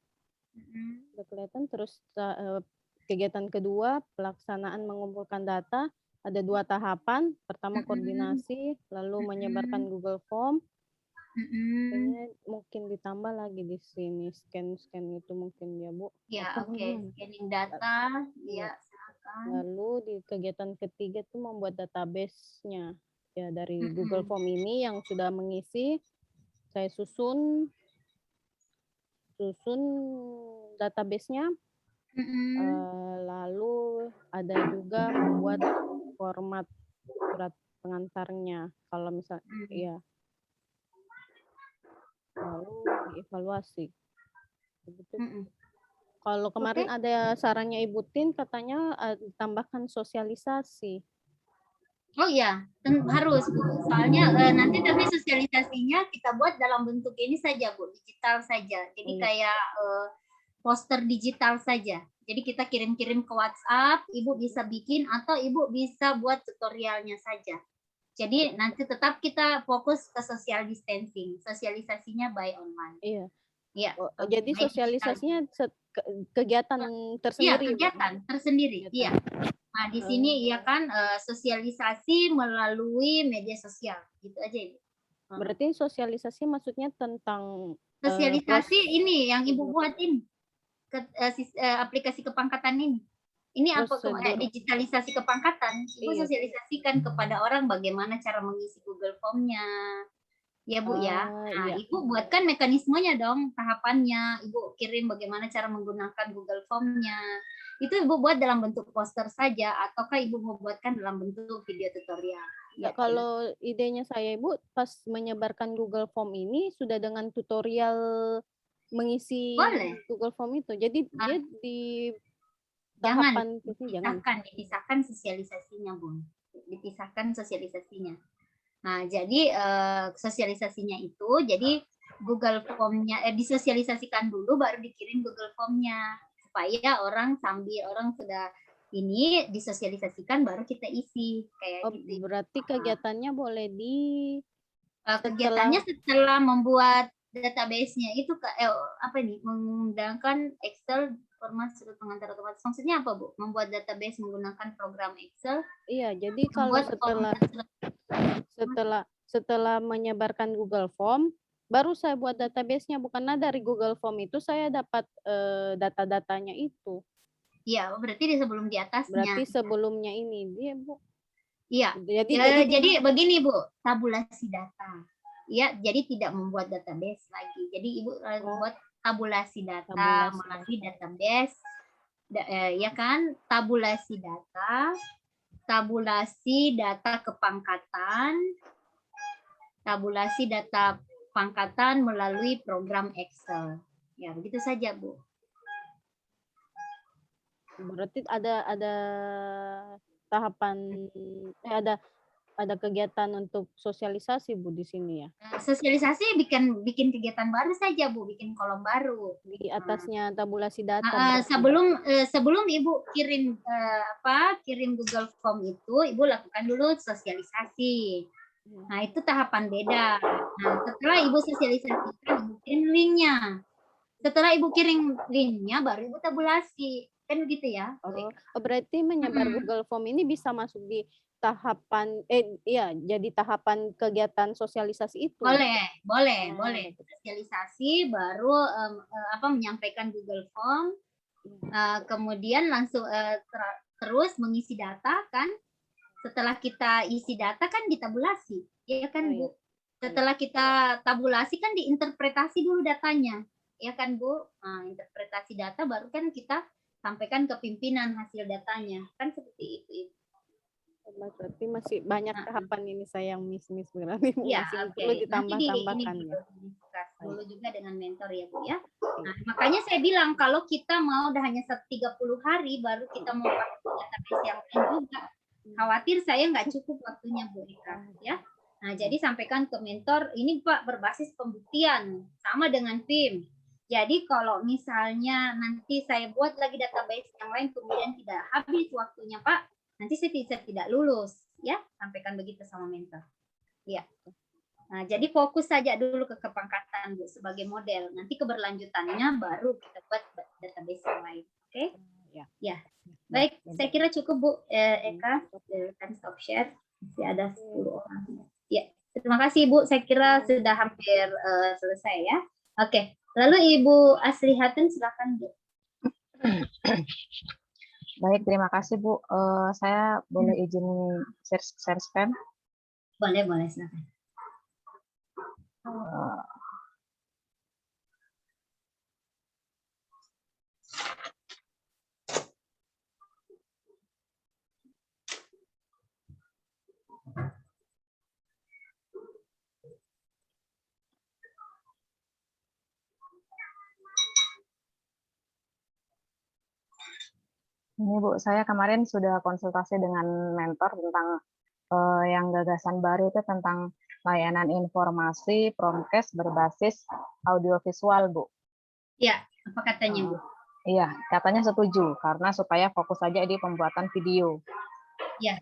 Udah kelihatan, terus kegiatan kedua pelaksanaan mengumpulkan data, ada 2 tahapan. Pertama koordinasi, lalu menyebarkan Google Form. Kayaknya mungkin ditambah lagi di sini scan itu mungkin ya Bu. Ya, scanning data, ya silakan. Lalu di kegiatan ketiga itu membuat database-nya ya dari Google Form ini yang sudah mengisi. Saya susun database-nya. Lalu ada juga membuat format surat pengantarnya kalau misalnya ya. Lalu dievaluasi. Kalau kemarin ada sarannya Ibu Tin katanya ditambahkan sosialisasi. Oh iya, harus Bu. Soalnya nanti tapi sosialisasinya kita buat dalam bentuk ini saja Bu, digital saja. Jadi kayak poster digital saja. Jadi kita kirim-kirim ke WhatsApp, Ibu bisa bikin atau Ibu bisa buat tutorialnya saja. Jadi nanti tetap kita fokus ke social distancing, sosialisasinya by online. Iya. Iya. Oh, jadi media digital. sosialisasinya kegiatan Iya, tersendiri, Bu? kegiatan tersendiri. Kegiatan. Iya. Nah, di sini ya kan sosialisasi melalui media sosial. Gitu aja, Ibu. Berarti sosialisasi maksudnya tentang Sosialisasi ini yang Ibu buat ini. Aplikasi kepangkatan ini. Ini apa prosedur. digitalisasi kepangkatan. Ibu Iya. sosialisasikan kepada orang bagaimana cara mengisi Google Form-nya. Ya, Bu ya. Nah, Iya. Ibu buatkan mekanismenya dong, tahapannya. Ibu kirim bagaimana cara menggunakan Google Form-nya. Itu Ibu buat dalam bentuk poster saja ataukah Ibu mau buatkan dalam bentuk video tutorial? Ya, kalau idenya saya, Ibu, pas menyebarkan Google Form ini sudah dengan tutorial mengisi Boleh. Google Form itu. Jadi dia di Jangan tahapan jangan. dipisahkan sosialisasinya, Bu. Dipisahkan sosialisasinya. Nah, jadi sosialisasinya itu, jadi Google Form-nya disosialisasikan dulu, baru dikirim Google Form-nya supaya orang sambil orang sudah ini disosialisasikan, baru kita isi kayak gitu. Berarti kegiatannya boleh di kegiatannya setelah membuat database-nya itu apa nih, menggunakan Excel format sudut pengantar otomatis. Maksudnya apa, Bu? Membuat database menggunakan program Excel? Iya, jadi kalau setelah menyebarkan Google Form, baru saya buat database-nya, bukannya dari Google Form itu saya dapat data-datanya itu. Iya, berarti sebelum di atasnya. Berarti sebelumnya ini dia, Bu. Iya. Jadi begini, Bu, tabulasi data. Ya, jadi tidak membuat database lagi. Jadi Ibu buat tabulasi data melalui database, ya kan? Tabulasi data kepangkatan, tabulasi data pangkatan melalui program Excel. Ya, begitu saja, Bu. Berarti ada tahapan ada kegiatan untuk sosialisasi, Bu, di sini ya? Sosialisasi bikin kegiatan baru saja, Bu, bikin kolom baru di atasnya tabulasi data. Sebelum Ibu kirim kirim Google Form itu, Ibu lakukan dulu sosialisasi. Nah, itu tahapan beda. Nah, setelah Ibu sosialisasikan, Ibu kirim linknya. Setelah Ibu kirim linknya, baru Ibu tabulasi. Kan begitu ya? Berarti menyebar Google Form ini bisa masuk di tahapan jadi tahapan kegiatan sosialisasi itu. Boleh. Sosialisasi baru menyampaikan Google Form, kemudian langsung terus mengisi data kan. Setelah kita isi data kan ditabulasi, ya kan, Bu? Setelah kita tabulasi kan diinterpretasi dulu datanya, ya kan, Bu? Nah, interpretasi data baru kan kita sampaikan ke pimpinan hasil datanya, kan seperti itu. Berarti masih banyak tahapan ini saya yang miss berarti ya, masih perlu ditambah-tambahkan ya. Dulu juga dengan mentor ya, Bu ya. Nah, makanya saya bilang kalau kita mau udah hanya 30 hari baru kita mau pakai database yang lain juga, khawatir saya nggak cukup waktunya, Bu Eka ya. Nah, jadi sampaikan ke mentor ini, Pak, berbasis pembuktian sama dengan PIM. Jadi kalau misalnya nanti saya buat lagi database yang lain kemudian tidak habis waktunya, Pak, nanti saya tidak lulus, ya. Sampaikan begitu sama mentor. Ya. Nah, jadi fokus saja dulu ke kepangkatan, Bu, sebagai model. Nanti keberlanjutannya baru kita buat database yang lain. Oke? Ya. Baik, saya kira cukup, Bu Eka. Silakan stop share. Masih ada 10 orang. Ya, terima kasih, Bu. Saya kira sudah hampir selesai ya. Oke. Lalu Ibu Aslihatin silakan, Bu. Baik, terima kasih, Bu. Saya boleh izin share screen? Boleh, silakan. Ini, Bu, saya kemarin sudah konsultasi dengan mentor tentang yang gagasan baru itu tentang layanan informasi Promkes berbasis audiovisual, Bu. Iya, apa katanya, Bu? Iya, katanya setuju karena supaya fokus saja di pembuatan video. Iya.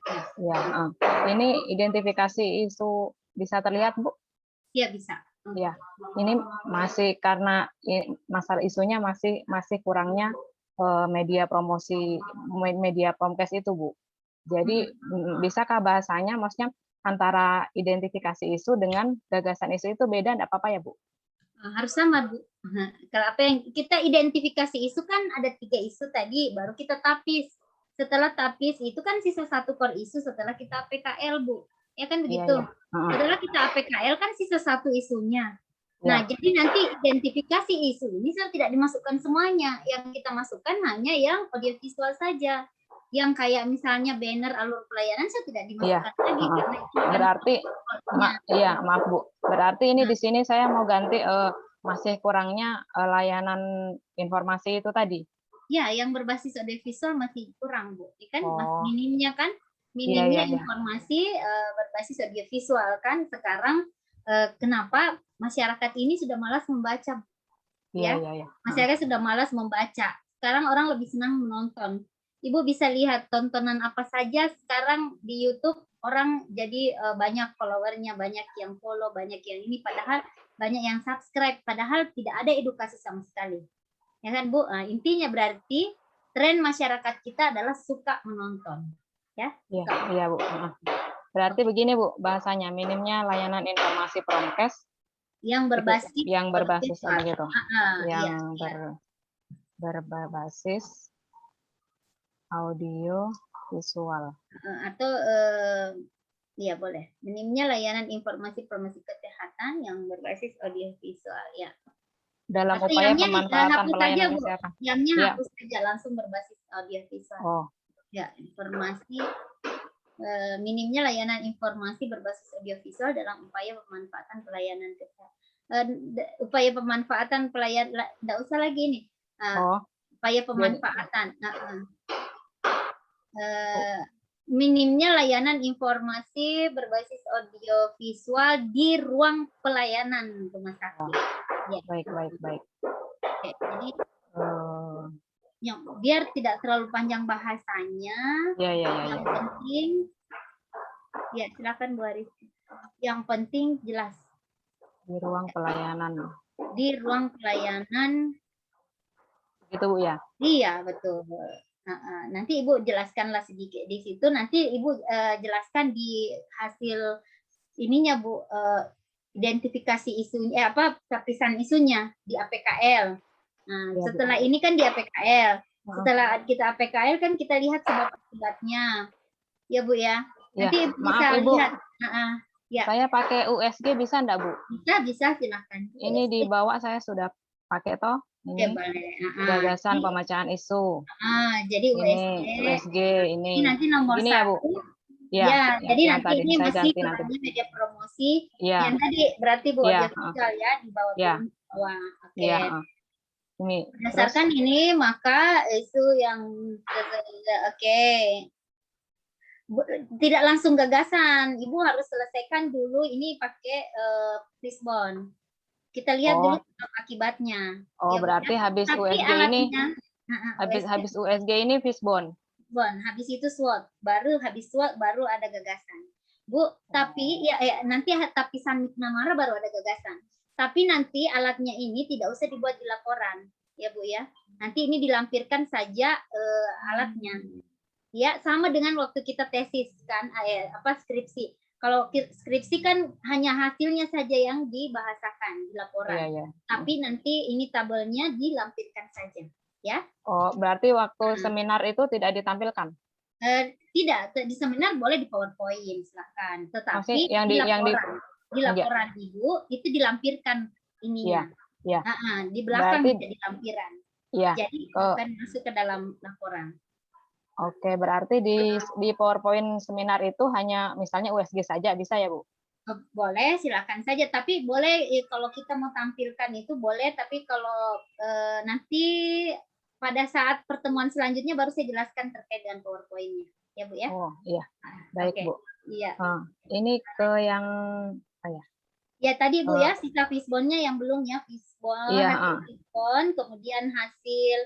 Ini identifikasi isu bisa terlihat, Bu? Iya, bisa. Ya, ini masih karena masalah isunya masih kurangnya media promosi, media promkes itu, Bu. Jadi bisakah bahasanya, maksudnya antara identifikasi isu dengan gagasan isu itu beda, enggak apa-apa ya, Bu? Harus sama, Bu. Kalau apa yang kita identifikasi isu kan ada 3 isu tadi, baru kita tapis. Setelah tapis itu kan sisa 1 core isu setelah kita APKL, Bu. Ya kan begitu. Setelah kita APKL kan sisa 1 isunya. Nah, jadi nanti identifikasi isu ini saya tidak dimasukkan semuanya. Yang kita masukkan hanya yang audiovisual saja. Yang kayak misalnya banner alur pelayanan saya tidak dimasukkan lagi karena itu berarti maaf Bu. Berarti ini di sini saya mau ganti masih kurangnya layanan informasi itu tadi. Ya, yang berbasis audiovisual masih kurang, Bu. Kan minimnya kan minimnya informasi berbasis audiovisual kan sekarang kenapa masyarakat ini sudah malas membaca. Masyarakat sudah malas membaca. Sekarang orang lebih senang menonton. Ibu bisa lihat tontonan apa saja sekarang di YouTube, orang jadi banyak followernya, banyak yang follow, banyak yang ini, padahal banyak yang subscribe, padahal tidak ada edukasi sama sekali. Ya kan, Bu? Intinya berarti tren masyarakat kita adalah suka menonton. Ya? Iya, Bu. Berarti begini, Bu, bahasanya minimnya layanan informasi promkes yang berbasis begitu. Berbasis audio visual. Atau ya boleh. Minimnya layanan informasi promosi kesehatan yang berbasis audio visual, ya. Dalam upaya pemanfaatan pelayanan kesehatan. Yamnya hapus saja, langsung berbasis audio visual. Ya, informasi minimnya layanan informasi berbasis audio visual dalam upaya pemanfaatan pelayanan kesehatan. Upaya pemanfaatan pelayanan, enggak usah lagi nih. Upaya pemanfaatan. Minimnya layanan informasi berbasis audio visual di ruang pelayanan rumah sakit. Ya. Baik. Oke, jadi biar tidak terlalu panjang bahasanya. Yang penting, ya silakan Bu Aris. Yang penting jelas. Di ruang pelayanan. Di ruang pelayanan. Gitu, Bu ya? Iya, betul. Nanti Ibu jelaskanlah sedikit di situ. Nanti Ibu jelaskan di hasil ininya, Bu, identifikasi isunya, lapisan isunya di APKL. Nah, setelah ini kan di APKL. Setelah kita APKL kan kita lihat sebab akibatnya. Ya, Bu ya. Nanti Ibu bisa lihat. Saya pakai USG bisa enggak, Bu? Bisa, silakan. Ini di bawah saya sudah pakai toh. Ini gagasan pemecahan isu. Jadi USG ini. Nanti nomor 1. Ya, Bu. Jadi nanti ini masih media promosi. Yang tadi berarti Bu audiovisual ya di bawah. Oke. Ini. Berdasarkan ini maka isu yang tidak langsung gagasan. Ibu harus selesaikan dulu ini pakai Fishbone. Kita lihat dulu akibatnya. Berarti habis USG ini habis USG ini Fishbone. Habis itu SWOT, habis SWOT baru ada gagasan. Bu, tapi nanti tapisan McNamara baru ada gagasan. Tapi nanti alatnya ini tidak usah dibuat di laporan, ya Bu ya. Nanti ini dilampirkan saja alatnya. Ya, sama dengan waktu kita tesis kan, skripsi. Kalau skripsi kan hanya hasilnya saja yang dibahasakan di laporan. Tapi nanti ini tabelnya dilampirkan saja, ya. Berarti waktu seminar itu tidak ditampilkan? Tidak, di seminar boleh di PowerPoint, silakan. Tetapi di laporan Ibu itu dilampirkan ininya. Di belakang jadi lampiran. Jadi akan masuk ke dalam laporan. Oke, berarti di PowerPoint seminar itu hanya misalnya USG saja bisa ya, Bu? Boleh, silakan saja. Tapi boleh kalau kita mau tampilkan itu boleh, tapi kalau nanti pada saat pertemuan selanjutnya baru saya jelaskan terkait dengan PowerPoint-nya. Ya, Bu ya? Iya. Baik, Bu. Iya. Ini ke yang Ya, tadi Bu ya, sisa Fishbone-nya yang belum ya, Fishbone, hasil Fishbone, kemudian hasil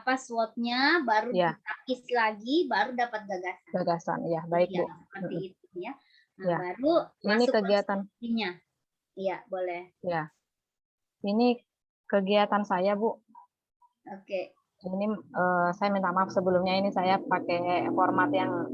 SWOT-nya baru ditapis lagi, baru dapat gagasan. Gagasan, ya baik Bu. Seperti itu ya. Baru ini masuk kegiatan. Iya, boleh. Ya, ini kegiatan saya, Bu. Oke. Ini saya minta maaf sebelumnya, ini saya pakai format yang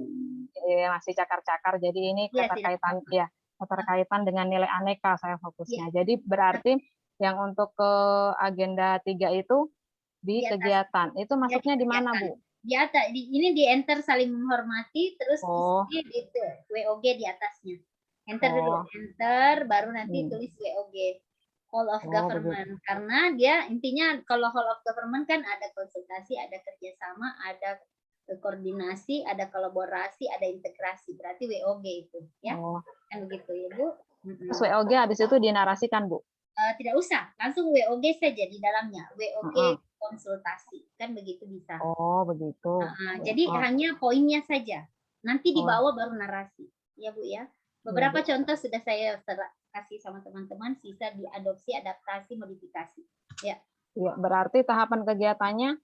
masih cakar-cakar. Jadi ini Iya, keterkaitan dengan nilai aneka saya fokusnya. Jadi berarti yang untuk ke agenda 3 itu di Di atas. kegiatan. Itu masuknya di mana, Bu? Di atas, ini di enter saling menghormati, terus isi di WOG di atasnya. Enter dulu, enter, baru nanti tulis WOG. Whole of Government. Karena dia intinya kalau Whole of Government kan ada konsultasi, ada kerjasama, ada koordinasi, ada kolaborasi, ada integrasi. Berarti WOG itu, ya. Kan begitu ya, Bu. Terus WOG habis itu dinarasikan, Bu? Tidak usah, langsung WOG saja di dalamnya. WOG konsultasi, kan begitu bisa. Oh, begitu. Jadi hanya poinnya saja. Nanti di bawah baru narasi, ya Bu ya. Beberapa contoh sudah saya kasih sama teman-teman, sisa diadopsi, adaptasi, modifikasi. Ya. Ya, berarti tahapan kegiatannya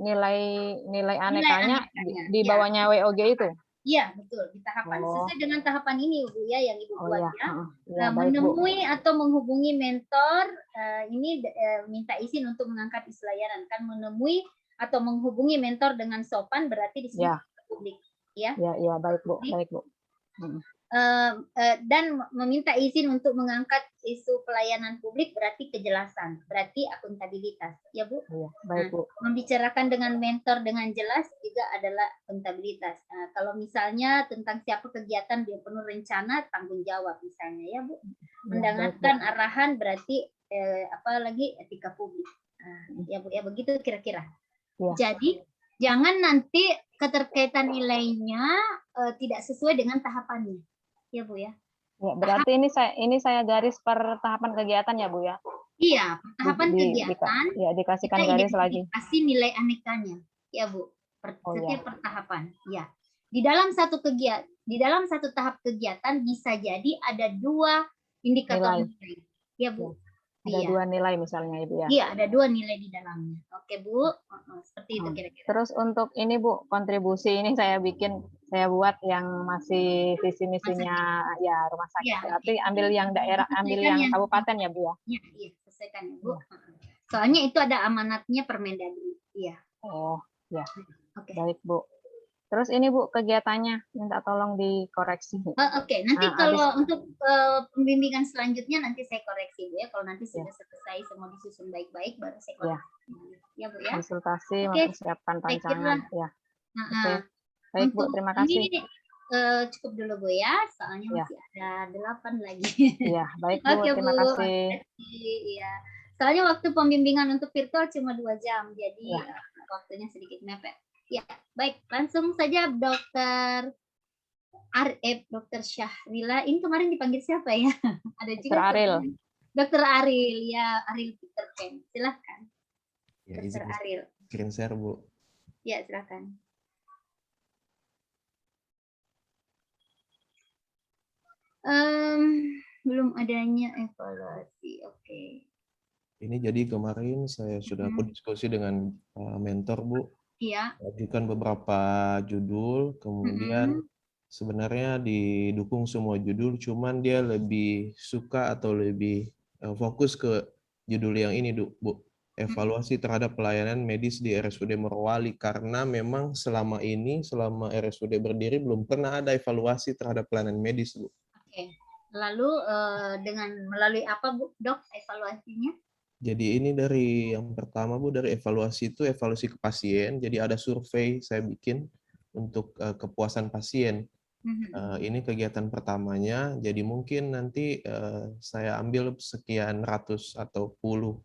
nilai anekanya di bawahnya WOG itu? Iya, betul, di tahapan. Sesuai dengan tahapan ini, Bu ya, yang Ibu buat ya. Menemui atau menghubungi mentor, ini minta izin untuk mengangkat isu layanan. Kan menemui atau menghubungi mentor dengan sopan berarti di sini publik. Ya, baik Bu, baik Bu. Dan meminta izin untuk mengangkat isu pelayanan publik berarti kejelasan, berarti akuntabilitas, ya Bu. Baik Bu. Membicarakan dengan mentor dengan jelas juga adalah akuntabilitas. Kalau misalnya tentang siapa kegiatan dia penuh rencana, tanggung jawab misalnya, ya Bu. Mendengarkan arahan berarti apalagi etika publik, ya Bu, ya begitu kira-kira. Jadi jangan nanti keterkaitan nilainya tidak sesuai dengan tahapannya. Ya Bu ya. Ya, berarti ini saya garis per tahapan kegiatan ya Bu ya. Iya, tahapan kegiatan. Dikasihkan garis lagi. Pasti nilai anekanya, ya Bu. Setiap pertahapan, ya. Di dalam satu tahap kegiatan bisa jadi ada 2 indikator nilai. Ya Bu. Ada 2 nilai misalnya Ibu ya. Iya, ada 2 nilai di dalamnya. Oke Bu, seperti itu kira-kira. Terus untuk ini Bu, kontribusi ini saya buat yang masih visi misinya ya rumah sakit. Ya, berarti ambil yang daerah, ambil yang kabupaten ya Bu ya. Iya, sesuaikan ya Bu. Soalnya itu ada amanatnya Permendagri. Iya. Oh, ya. Oke. Baik Bu. Terus ini Bu kegiatannya minta tolong dikoreksi. Oke. Nanti kalau untuk pembimbingan selanjutnya nanti saya koreksi Bu ya. Kalau nanti sudah selesai semua disusun baik-baik baru saya koreksi. Ya Bu ya. Konsultasi mempersiapkan rancangan ya. Oke. Baik Bu, terima kasih. Ini cukup dulu Bu ya. Soalnya masih ada 8 lagi. Iya, baik Bu, terima kasih. Iya. Soalnya waktu pembimbingan untuk virtual cuma 2 jam. Jadi waktunya sedikit mepet. Ya, baik. Langsung saja Dokter Syahrila. Ini kemarin dipanggil siapa ya? Ada juga Dr. Aril. Dr. Aril, ya, Aril Peter Pan. Silahkan. Ya, Dr. Aril. Screen share Bu. Ya, silakan. Belum adanya evaluasi. Oke. Ini jadi kemarin saya sudah berdiskusi dengan mentor Bu. Iya. Ajukan beberapa judul, kemudian sebenarnya didukung semua judul, cuman dia lebih suka atau lebih fokus ke judul yang ini, Bu. Evaluasi terhadap pelayanan medis di RSUD Morowali, karena memang selama RSUD berdiri belum pernah ada evaluasi terhadap pelayanan medis, Bu. Oke. Lalu melalui apa Bu, Dok, evaluasinya? Jadi ini dari yang pertama Bu, dari evaluasi itu evaluasi ke pasien. Jadi ada survei saya bikin untuk kepuasan pasien. Ini kegiatan pertamanya. Jadi mungkin nanti saya ambil sekian ratus atau puluh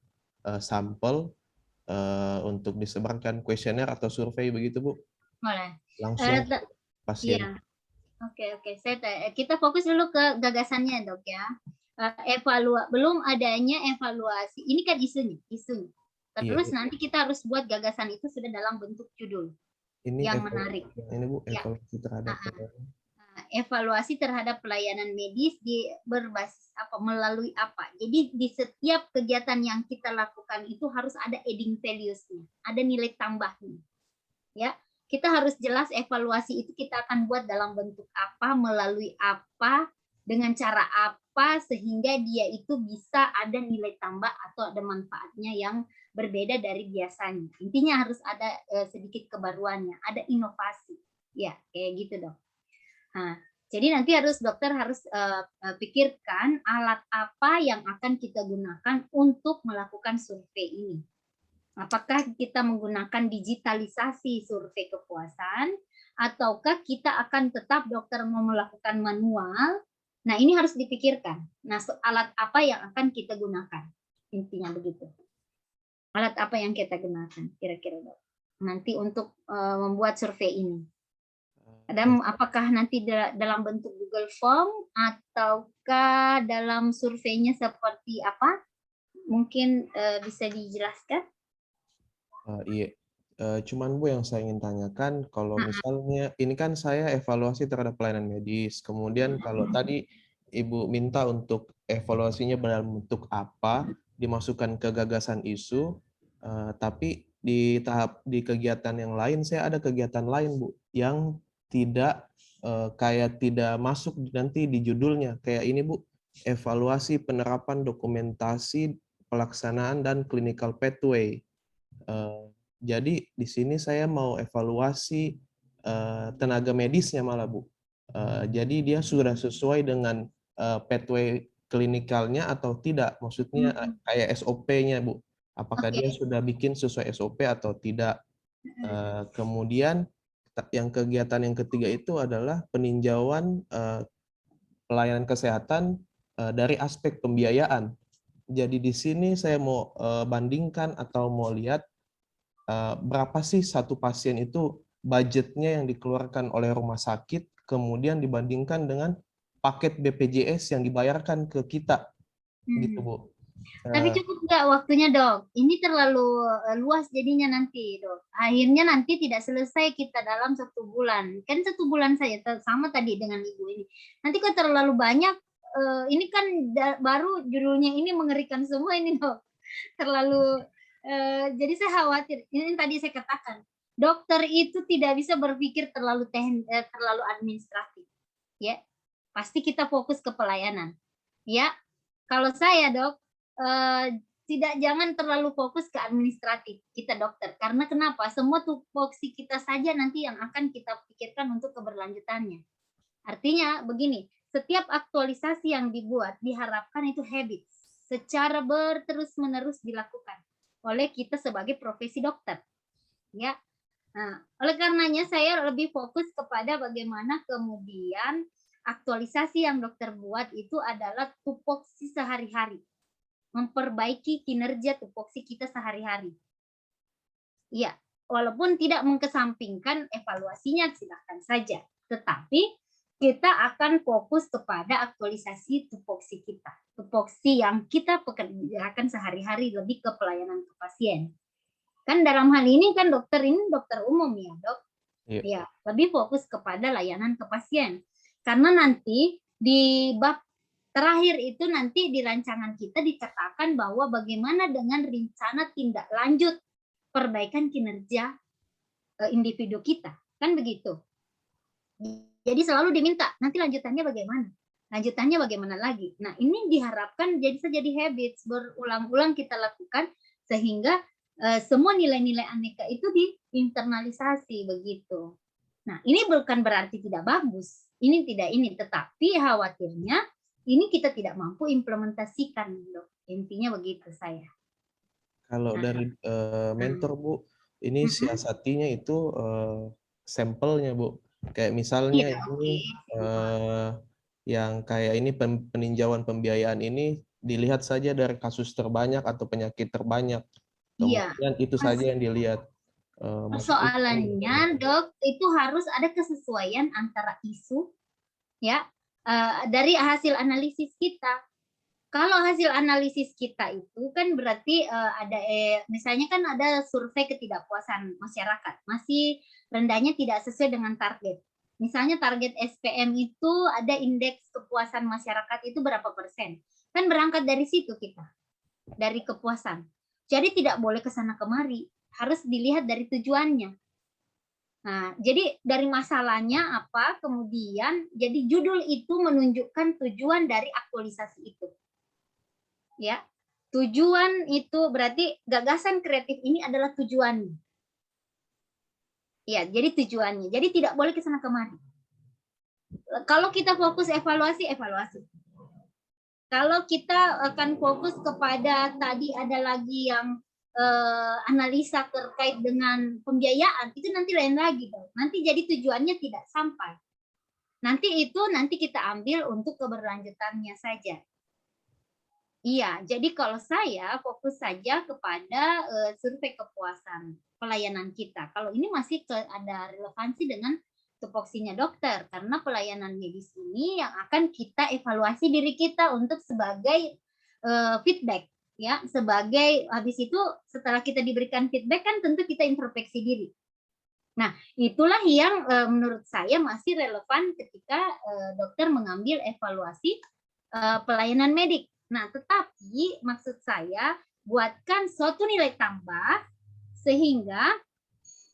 sampel untuk disebarkan kuesioner atau survei begitu Bu. Boleh. Langsung pasien. Iya. Oke. Kita fokus dulu ke gagasannya Dok ya. Belum adanya evaluasi. Ini kan isunya. Terus nanti kita harus buat gagasan itu sudah dalam bentuk judul yang menarik. Ini Bu, evaluasi terhadap evaluasi terhadap pelayanan medis berbasis apa, melalui apa. Jadi di setiap kegiatan yang kita lakukan itu harus ada adding values-nya, ada nilai tambahnya. Ya, kita harus jelas evaluasi itu kita akan buat dalam bentuk apa, melalui apa, dengan cara apa sehingga dia itu bisa ada nilai tambah atau ada manfaatnya yang berbeda dari biasanya. Intinya harus ada sedikit kebaruannya, ada inovasi. Ya, kayak gitu dong. Nah, jadi nanti dokter harus pikirkan alat apa yang akan kita gunakan untuk melakukan survei ini. Apakah kita menggunakan digitalisasi survei kepuasan, ataukah kita akan tetap dokter mau melakukan manual? Nah, ini harus dipikirkan. Nah, alat apa yang akan kita gunakan? Intinya begitu. Alat apa yang kita gunakan kira-kira, Dok? Nanti untuk membuat survei ini. Apakah nanti dalam bentuk Google Form ataukah dalam surveinya seperti apa? Mungkin bisa dijelaskan? Iya. Cuman Bu yang saya ingin tanyakan, kalau misalnya ini kan saya evaluasi terhadap pelayanan medis, kemudian kalau tadi Ibu minta untuk evaluasinya dalam bentuk apa, dimasukkan ke gagasan isu, tapi di kegiatan yang lain saya ada kegiatan lain Bu yang tidak kayak tidak masuk nanti di judulnya, kayak ini Bu, evaluasi penerapan dokumentasi pelaksanaan dan clinical pathway. Jadi di sini saya mau evaluasi tenaga medisnya malah Bu. Jadi dia sudah sesuai dengan pathway klinikalnya atau tidak? Maksudnya kayak SOP-nya Bu. Apakah dia sudah bikin sesuai SOP atau tidak? Kemudian yang kegiatan yang ketiga itu adalah peninjauan pelayanan kesehatan dari aspek pembiayaan. Jadi di sini saya mau bandingkan atau mau lihat berapa sih satu pasien itu budgetnya yang dikeluarkan oleh rumah sakit, kemudian dibandingkan dengan paket BPJS yang dibayarkan ke kita, gitu Bu. Tapi cukup nggak waktunya, Dok? Ini terlalu luas jadinya nanti, Dok. Akhirnya nanti tidak selesai kita dalam 1 bulan. Kan 1 bulan saya sama tadi dengan Ibu ini. Nanti kok terlalu banyak, ini kan baru judulnya ini mengerikan semua ini, Dok. Terlalu jadi saya khawatir. Ini tadi saya katakan, dokter itu tidak bisa berpikir terlalu administratif. Ya, pasti kita fokus ke pelayanan. Ya, kalau saya, Dok, jangan terlalu fokus ke administratif kita dokter. Karena kenapa? Semua tupoksi kita saja nanti yang akan kita pikirkan untuk keberlanjutannya. Artinya begini, setiap aktualisasi yang dibuat diharapkan itu habits secara terus-menerus dilakukan oleh kita sebagai profesi dokter. Ya. Nah, oleh karenanya saya lebih fokus kepada bagaimana kemudian aktualisasi yang dokter buat itu adalah tupoksi sehari-hari. Memperbaiki kinerja tupoksi kita sehari-hari. Iya, walaupun tidak mengesampingkan evaluasinya silakan saja, tetapi kita akan fokus kepada aktualisasi tupoksi kita. Tupoksi yang kita pekerjakan sehari-hari lebih ke pelayanan ke pasien. Kan dalam hal ini kan dokter ini dokter umum ya, Dok. Ya, lebih fokus kepada layanan ke pasien. Karena nanti di bab terakhir itu nanti di rancangan kita dikatakan bahwa bagaimana dengan rencana tindak lanjut perbaikan kinerja individu kita. Kan begitu. Jadi selalu diminta, nanti lanjutannya bagaimana? Lanjutannya bagaimana lagi? Nah, ini diharapkan jadi habits, berulang-ulang kita lakukan, sehingga semua nilai-nilai aneka itu diinternalisasi, begitu. Nah, ini bukan berarti tidak bagus. Ini tidak tetapi khawatirnya ini kita tidak mampu implementasikan, Dok. Intinya begitu saya. Kalau dari mentor, Bu, ini siasatinya itu sampelnya, Bu. Kayak misalnya ini yang kayak ini peninjauan pembiayaan ini dilihat saja dari kasus terbanyak atau penyakit terbanyak. Kemudian itu saja yang dilihat. Persoalannya, Dok, itu harus ada kesesuaian antara isu ya dari hasil analisis kita. Kalau hasil analisis kita itu kan berarti ada misalnya kan ada survei ketidakpuasan masyarakat, masih rendahnya tidak sesuai dengan target. Misalnya target SPM itu ada indeks kepuasan masyarakat itu berapa persen. Kan berangkat dari situ kita, dari kepuasan. Jadi tidak boleh ke sana kemari, harus dilihat dari tujuannya. Nah, jadi dari masalahnya apa, kemudian jadi judul itu menunjukkan tujuan dari aktualisasi itu. Ya, tujuan itu berarti gagasan kreatif ini adalah tujuannya. Ya, jadi tujuannya. Jadi tidak boleh ke sana kemari. Kalau kita fokus evaluasi, evaluasi. Kalau kita akan fokus kepada tadi ada lagi yang analisa terkait dengan pembiayaan, itu nanti lain lagi, Bang. Nanti jadi tujuannya tidak sampai. Nanti kita ambil untuk keberlanjutannya saja. Iya, jadi kalau saya fokus saja kepada survei kepuasan pelayanan kita. Kalau ini masih ada relevansi dengan tupoksinya dokter, karena pelayanan medis ini yang akan kita evaluasi diri kita untuk sebagai feedback. Ya, sebagai habis itu setelah kita diberikan feedback kan tentu kita introspeksi diri. Nah, itulah yang menurut saya masih relevan ketika dokter mengambil evaluasi pelayanan medik. Nah, tetapi maksud saya buatkan suatu nilai tambah sehingga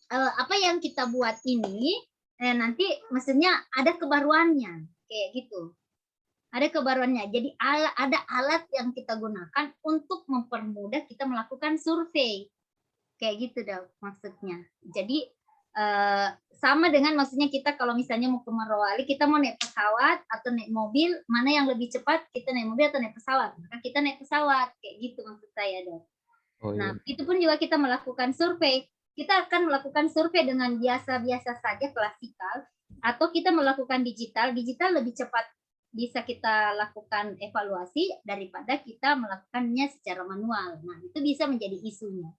apa yang kita buat ini nanti maksudnya ada kebaruannya kayak gitu. Ada kebaruannya. Jadi ada alat yang kita gunakan untuk mempermudah kita melakukan survei. Kayak gitu dong maksudnya. Jadi sama dengan maksudnya kita kalau misalnya mau ke Morowali, kita mau naik pesawat atau naik mobil, mana yang lebih cepat, kita naik mobil atau naik pesawat? Maka kita naik pesawat. Kayak gitu maksud saya dong. Oh, Nah, iya. itu pun juga kita melakukan survei. Kita akan melakukan survei dengan biasa-biasa saja klasikal, atau kita melakukan digital. Digital lebih cepat bisa kita lakukan evaluasi daripada kita melakukannya secara manual. Nah, itu bisa menjadi isunya.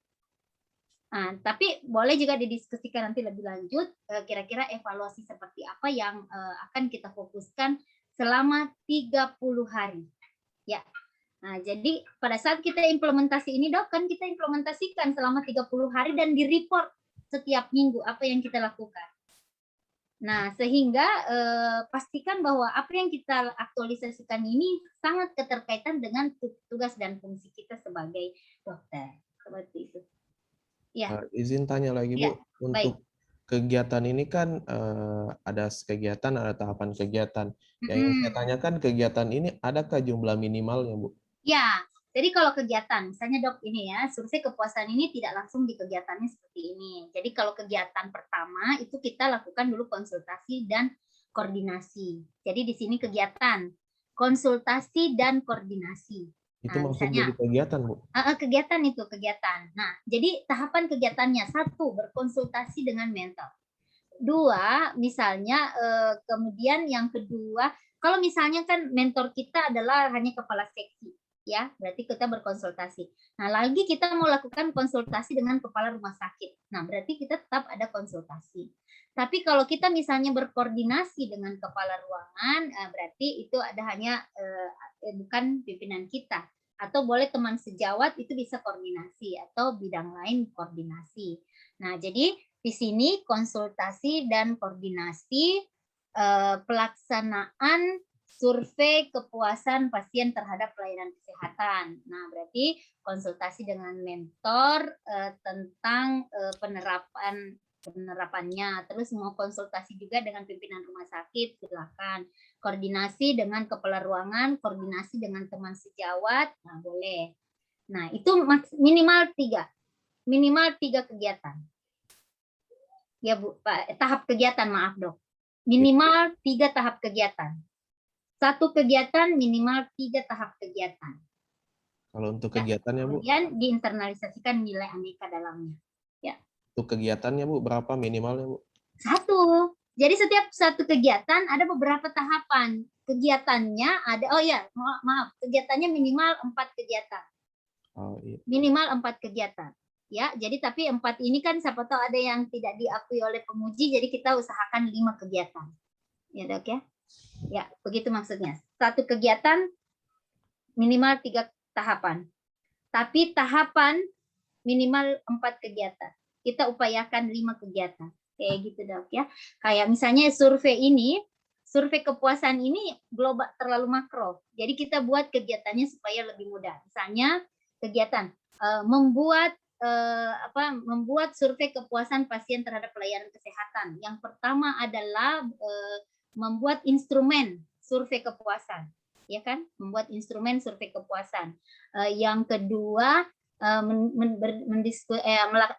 Nah, tapi boleh juga didiskusikan nanti lebih lanjut, kira-kira evaluasi seperti apa yang akan kita fokuskan selama 30 hari. Ya. Nah, jadi pada saat kita implementasi ini, Dok, kan kita implementasikan selama 30 hari dan di-report setiap minggu apa yang kita lakukan. Nah, sehingga pastikan bahwa apa yang kita aktualisasikan ini sangat keterkaitan dengan tugas dan fungsi kita sebagai dokter. Seperti itu. Ya. Izin tanya lagi, Bu. Ya, Untuk kegiatan ini kan ada kegiatan, ada tahapan kegiatan. Yang ingin saya tanyakan, kegiatan ini adakah jumlah minimalnya, Bu? Ya, jadi kalau kegiatan, misalnya Dok ini ya, survei kepuasan ini tidak langsung di kegiatannya seperti ini. Jadi kalau kegiatan pertama itu kita lakukan dulu konsultasi dan koordinasi. Jadi di sini kegiatan, konsultasi dan koordinasi. Itu Nah, masuk misalnya, jadi kegiatan, Bu? kegiatan itu, kegiatan. Nah, jadi tahapan kegiatannya, 1, berkonsultasi dengan mentor. 2, misalnya kemudian yang kedua, kalau misalnya kan mentor kita adalah hanya kepala seksi, ya, berarti kita berkonsultasi. Nah, lagi kita mau lakukan konsultasi dengan kepala rumah sakit. Nah, berarti kita tetap ada konsultasi. Tapi kalau kita misalnya berkoordinasi dengan kepala ruangan, berarti itu ada hanya bukan pimpinan kita. Atau boleh teman sejawat itu bisa koordinasi atau bidang lain koordinasi. Nah, jadi di sini konsultasi dan koordinasi pelaksanaan survei kepuasan pasien terhadap pelayanan kesehatan. Nah, berarti konsultasi dengan mentor tentang penerapannya. Terus mau konsultasi juga dengan pimpinan rumah sakit, silakan. Koordinasi dengan kepala ruangan, koordinasi dengan teman sejawat, nah boleh. Nah, itu minimal 3. Minimal 3 kegiatan. Ya Bu, Pak, tahap kegiatan, maaf Dok. Minimal 3 tahap kegiatan. 1 kegiatan minimal 3 tahap kegiatan. Kalau untuk kegiatannya, Bu? Kemudian diinternalisasikan nilai aneka dalamnya. Ya. Untuk kegiatannya, Bu, berapa minimalnya, Bu? 1. Jadi setiap satu kegiatan ada beberapa tahapan. Kegiatannya ada, maaf, kegiatannya minimal 4 kegiatan. Oh, iya. Minimal 4 kegiatan. Ya, jadi tapi 4 ini kan siapa tahu ada yang tidak diakui oleh penguji, jadi kita usahakan 5 kegiatan. Ya, Dok ya. Ya, begitu maksudnya. 1 kegiatan minimal 3 tahapan. Tapi tahapan minimal 4 kegiatan. Kita upayakan 5 kegiatan. Kayak gitu, Dok ya. Kayak misalnya survei ini, survei kepuasan ini global terlalu makro. Jadi kita buat kegiatannya supaya lebih mudah. Misalnya kegiatan membuat membuat survei kepuasan pasien terhadap pelayanan kesehatan. Yang pertama adalah membuat instrumen survei kepuasan, ya kan? Membuat instrumen survei kepuasan. Yang kedua,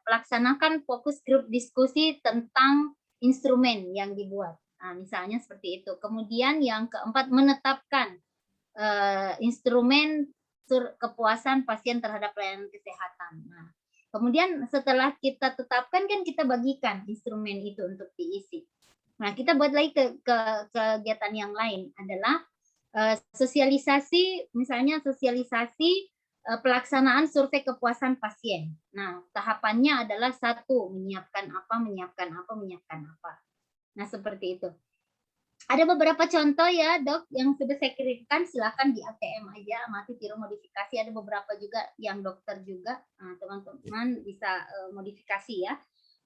melaksanakan fokus grup diskusi tentang instrumen yang dibuat. Nah, misalnya seperti itu. Kemudian yang keempat, menetapkan instrumen kepuasan pasien terhadap pelayanan kesehatan. Nah, kemudian setelah kita tetapkan kan kita bagikan instrumen itu untuk diisi. Nah, kita buat lagi kegiatan yang lain adalah sosialisasi, misalnya sosialisasi pelaksanaan survei kepuasan pasien. Nah, tahapannya adalah 1, menyiapkan apa. Nah, seperti itu. Ada beberapa contoh ya, Dok, yang sudah saya kirimkan, silakan di ATM aja, masih tiru modifikasi. Ada beberapa juga yang dokter juga, teman-teman bisa modifikasi ya.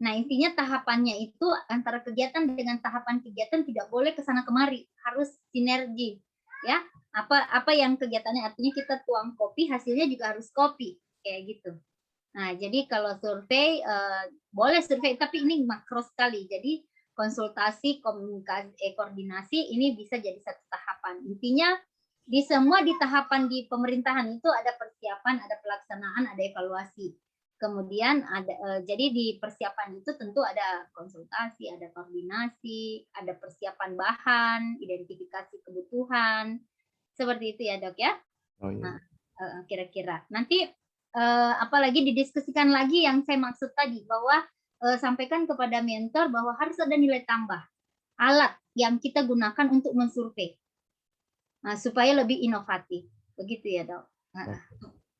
Nah, intinya tahapannya itu antara kegiatan dengan tahapan kegiatan tidak boleh kesana kemari, harus sinergi, ya. Apa yang kegiatannya, artinya kita tuang kopi, hasilnya juga harus kopi, kayak gitu. Nah, jadi kalau survei boleh survei, tapi ini makro sekali. Jadi konsultasi, komunikasi, koordinasi ini bisa jadi satu tahapan. Intinya di tahapan di pemerintahan itu ada persiapan, ada pelaksanaan, ada evaluasi. Kemudian ada jadi di persiapan itu tentu ada konsultasi, ada koordinasi, ada persiapan bahan, identifikasi kebutuhan. Seperti itu ya, Dok ya. Oh, iya. Nah, kira-kira nanti apalagi didiskusikan lagi yang saya maksud tadi, bahwa sampaikan kepada mentor bahwa harus ada nilai tambah alat yang kita gunakan untuk mensurvei, supaya lebih inovatif, begitu ya, Dok.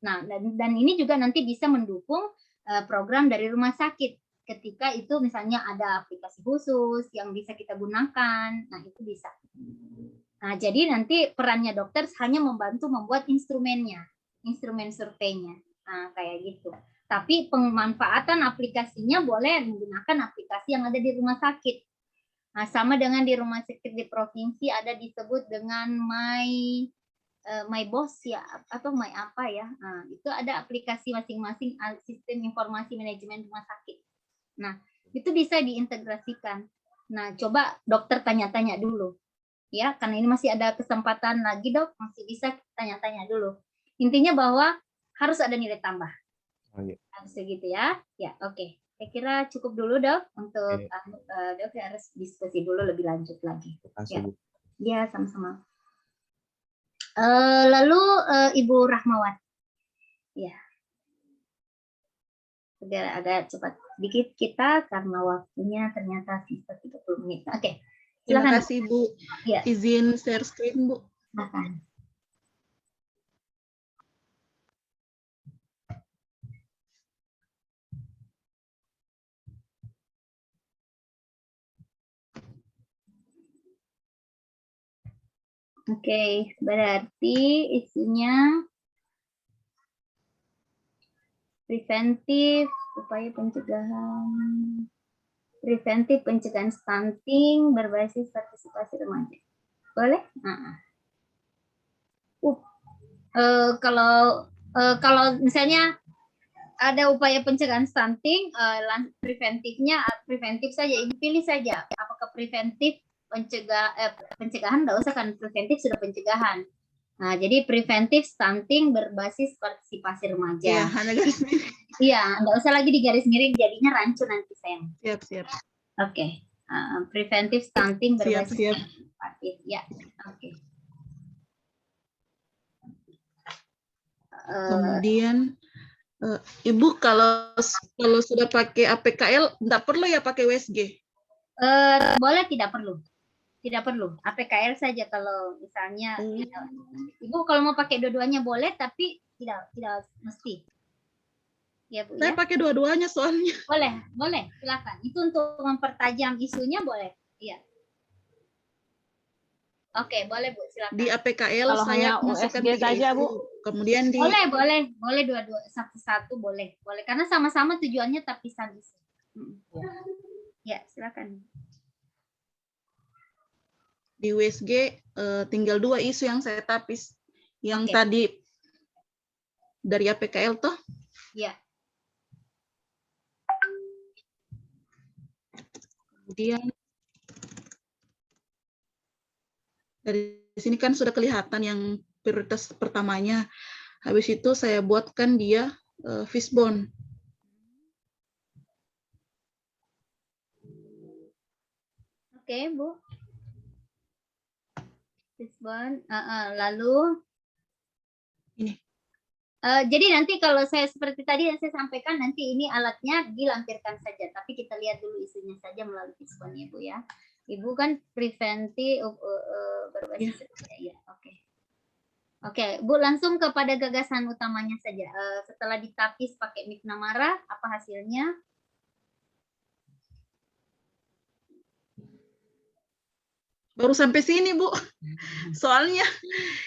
Nah, dan ini juga nanti bisa mendukung program dari rumah sakit ketika itu misalnya ada aplikasi khusus yang bisa kita gunakan. Nah, itu bisa. Nah, jadi nanti perannya dokter hanya membantu membuat instrumennya, instrumen surveinya. Nah, kayak gitu. Tapi pemanfaatan aplikasinya boleh menggunakan aplikasi yang ada di rumah sakit. Nah, sama dengan di rumah sakit di provinsi ada disebut dengan My Boss ya, atau My apa ya. Nah, itu ada aplikasi masing-masing sistem informasi manajemen rumah sakit. Nah, itu bisa diintegrasikan. Nah, coba dokter tanya-tanya dulu. Ya, karena ini masih ada kesempatan lagi, Dok, masih bisa tanya-tanya dulu. Intinya bahwa harus ada nilai tambah. Oh, iya. Harus segitu ya. Ya, oke. Saya kira cukup dulu, Dok, untuk Dok harus diskusi dulu lebih lanjut lagi. Ya, ya, sama-sama. Lalu Ibu Rahmawati. Ya. Sudah agak cepat sedikit kita karena waktunya ternyata sisa 30 menit. Oke. Terima kasih, Bu. Ya. Izin share screen, Bu. Silakan. Oke, berarti isinya preventif, upaya pencegahan, preventif pencegahan stunting berbasis partisipasi remaja. Boleh? Kalau misalnya ada upaya pencegahan stunting, preventif saja. Ibu pilih saja apakah preventif pencegahan, nggak usah kan, preventif sudah pencegahan. Nah, jadi preventif stunting berbasis partisipasi remaja. Iya, ada garis miring. Iya, nggak usah lagi di garis miring, jadinya rancu nanti sayang. Siap. Oke. Preventif stunting berbasis partisipatif. Ya, oke. Kemudian Ibu kalau sudah pakai APKL nggak perlu ya pakai WSG? Boleh, tidak perlu. Tidak perlu. APKL saja kalau misalnya. Ibu kalau mau pakai dua-duanya boleh, tapi tidak mesti. Ya, Bu, saya pakai dua-duanya soalnya. Boleh, silakan. Itu untuk mempertajam isunya boleh. Iya. Oke, boleh, Bu, silakan. Di APKL kalau saya masukkan USG saja, Bu. Kemudian di boleh dua-dua, satu-satu boleh karena sama-sama tujuannya tapisan isu. Ya, silakan. Di USG tinggal 2 isu yang saya tapis. Yang tadi dari APKL toh? Iya. Kemudian dari sini kan sudah kelihatan yang prioritas pertamanya. Habis itu saya buatkan dia fishbone. Oke, Bu. Fishbone. Lalu Ini. jadi nanti kalau saya seperti tadi yang saya sampaikan, nanti ini alatnya dilampirkan saja, tapi kita lihat dulu isunya saja melalui fishbone ya, Bu ya. Ibu kan preventif berbasis ya. Oke. Oke, Bu, langsung kepada gagasan utamanya saja. Setelah ditapis pakai McNamara, apa hasilnya? Baru sampai sini, Bu. Soalnya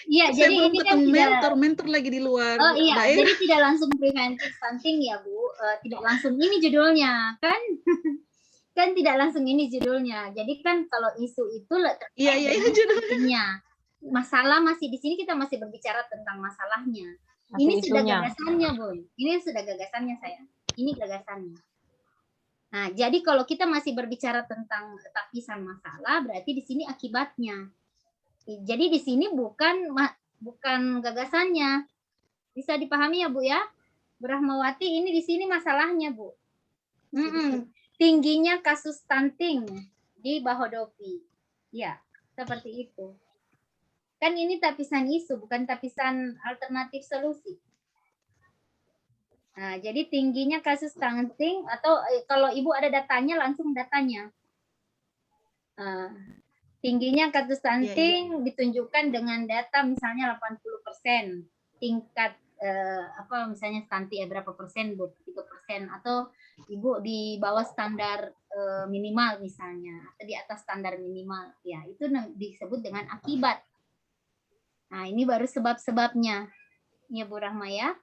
Iya, saya jadi belum ini kan ketemu tidak mentor lagi di luar Oh iya, daerah. jadi tidak langsung preventive stunting ya, Bu. Tidak langsung ini judulnya, kan? Kan tidak langsung ini judulnya. Jadi kan kalau isu itu terkait Iya, dengan judulnya. stuntingnya. Masalah masih di sini, kita masih berbicara tentang masalahnya. Masih Ini sudah isunya. gagasannya, Bu. Ini sudah gagasannya saya. Ini gagasannya. Nah, jadi kalau kita masih berbicara tentang tapisan masalah, berarti di sini akibatnya. Jadi di sini bukan gagasannya. Bisa dipahami ya, Bu ya? Bu Rahmawati, ini di sini masalahnya, Bu. Tingginya kasus stunting di Bahodopi. Ya, seperti itu. Kan ini tapisan isu, bukan tapisan alternatif solusi. Nah, jadi tingginya kasus stunting, atau kalau Ibu ada datanya, langsung datanya. Tingginya kasus stunting ditunjukkan dengan data misalnya 80%. Tingkat misalnya stunting berapa persen, Bu? 3%, atau Ibu di bawah standar minimal misalnya, atau di atas standar minimal. Ya, itu disebut dengan akibat. Nah, ini baru sebab-sebabnya. Ya, Bu Rahma ya.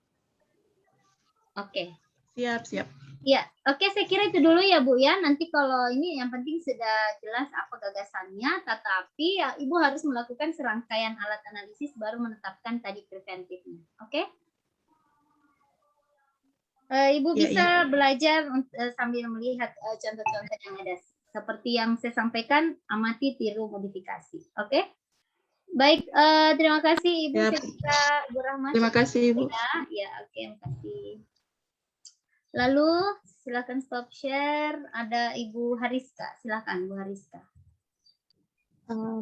Oke. Siap. Ya, oke, saya kira itu dulu ya, Bu ya. Nanti kalau ini yang penting sudah jelas apa gagasannya, tetapi ya Ibu harus melakukan serangkaian alat analisis baru menetapkan tadi preventifnya. Oke? Ibu bisa belajar sambil melihat contoh-contoh yang ada. Seperti yang saya sampaikan, amati, tiru, modifikasi. Oke? Baik, terima kasih Ibu Sefika Bu Rahma. Terima kasih, Ibu. Ya, oke, terima kasih. Lalu silakan stop share. Ada Ibu Hariska, silakan Bu Hariska.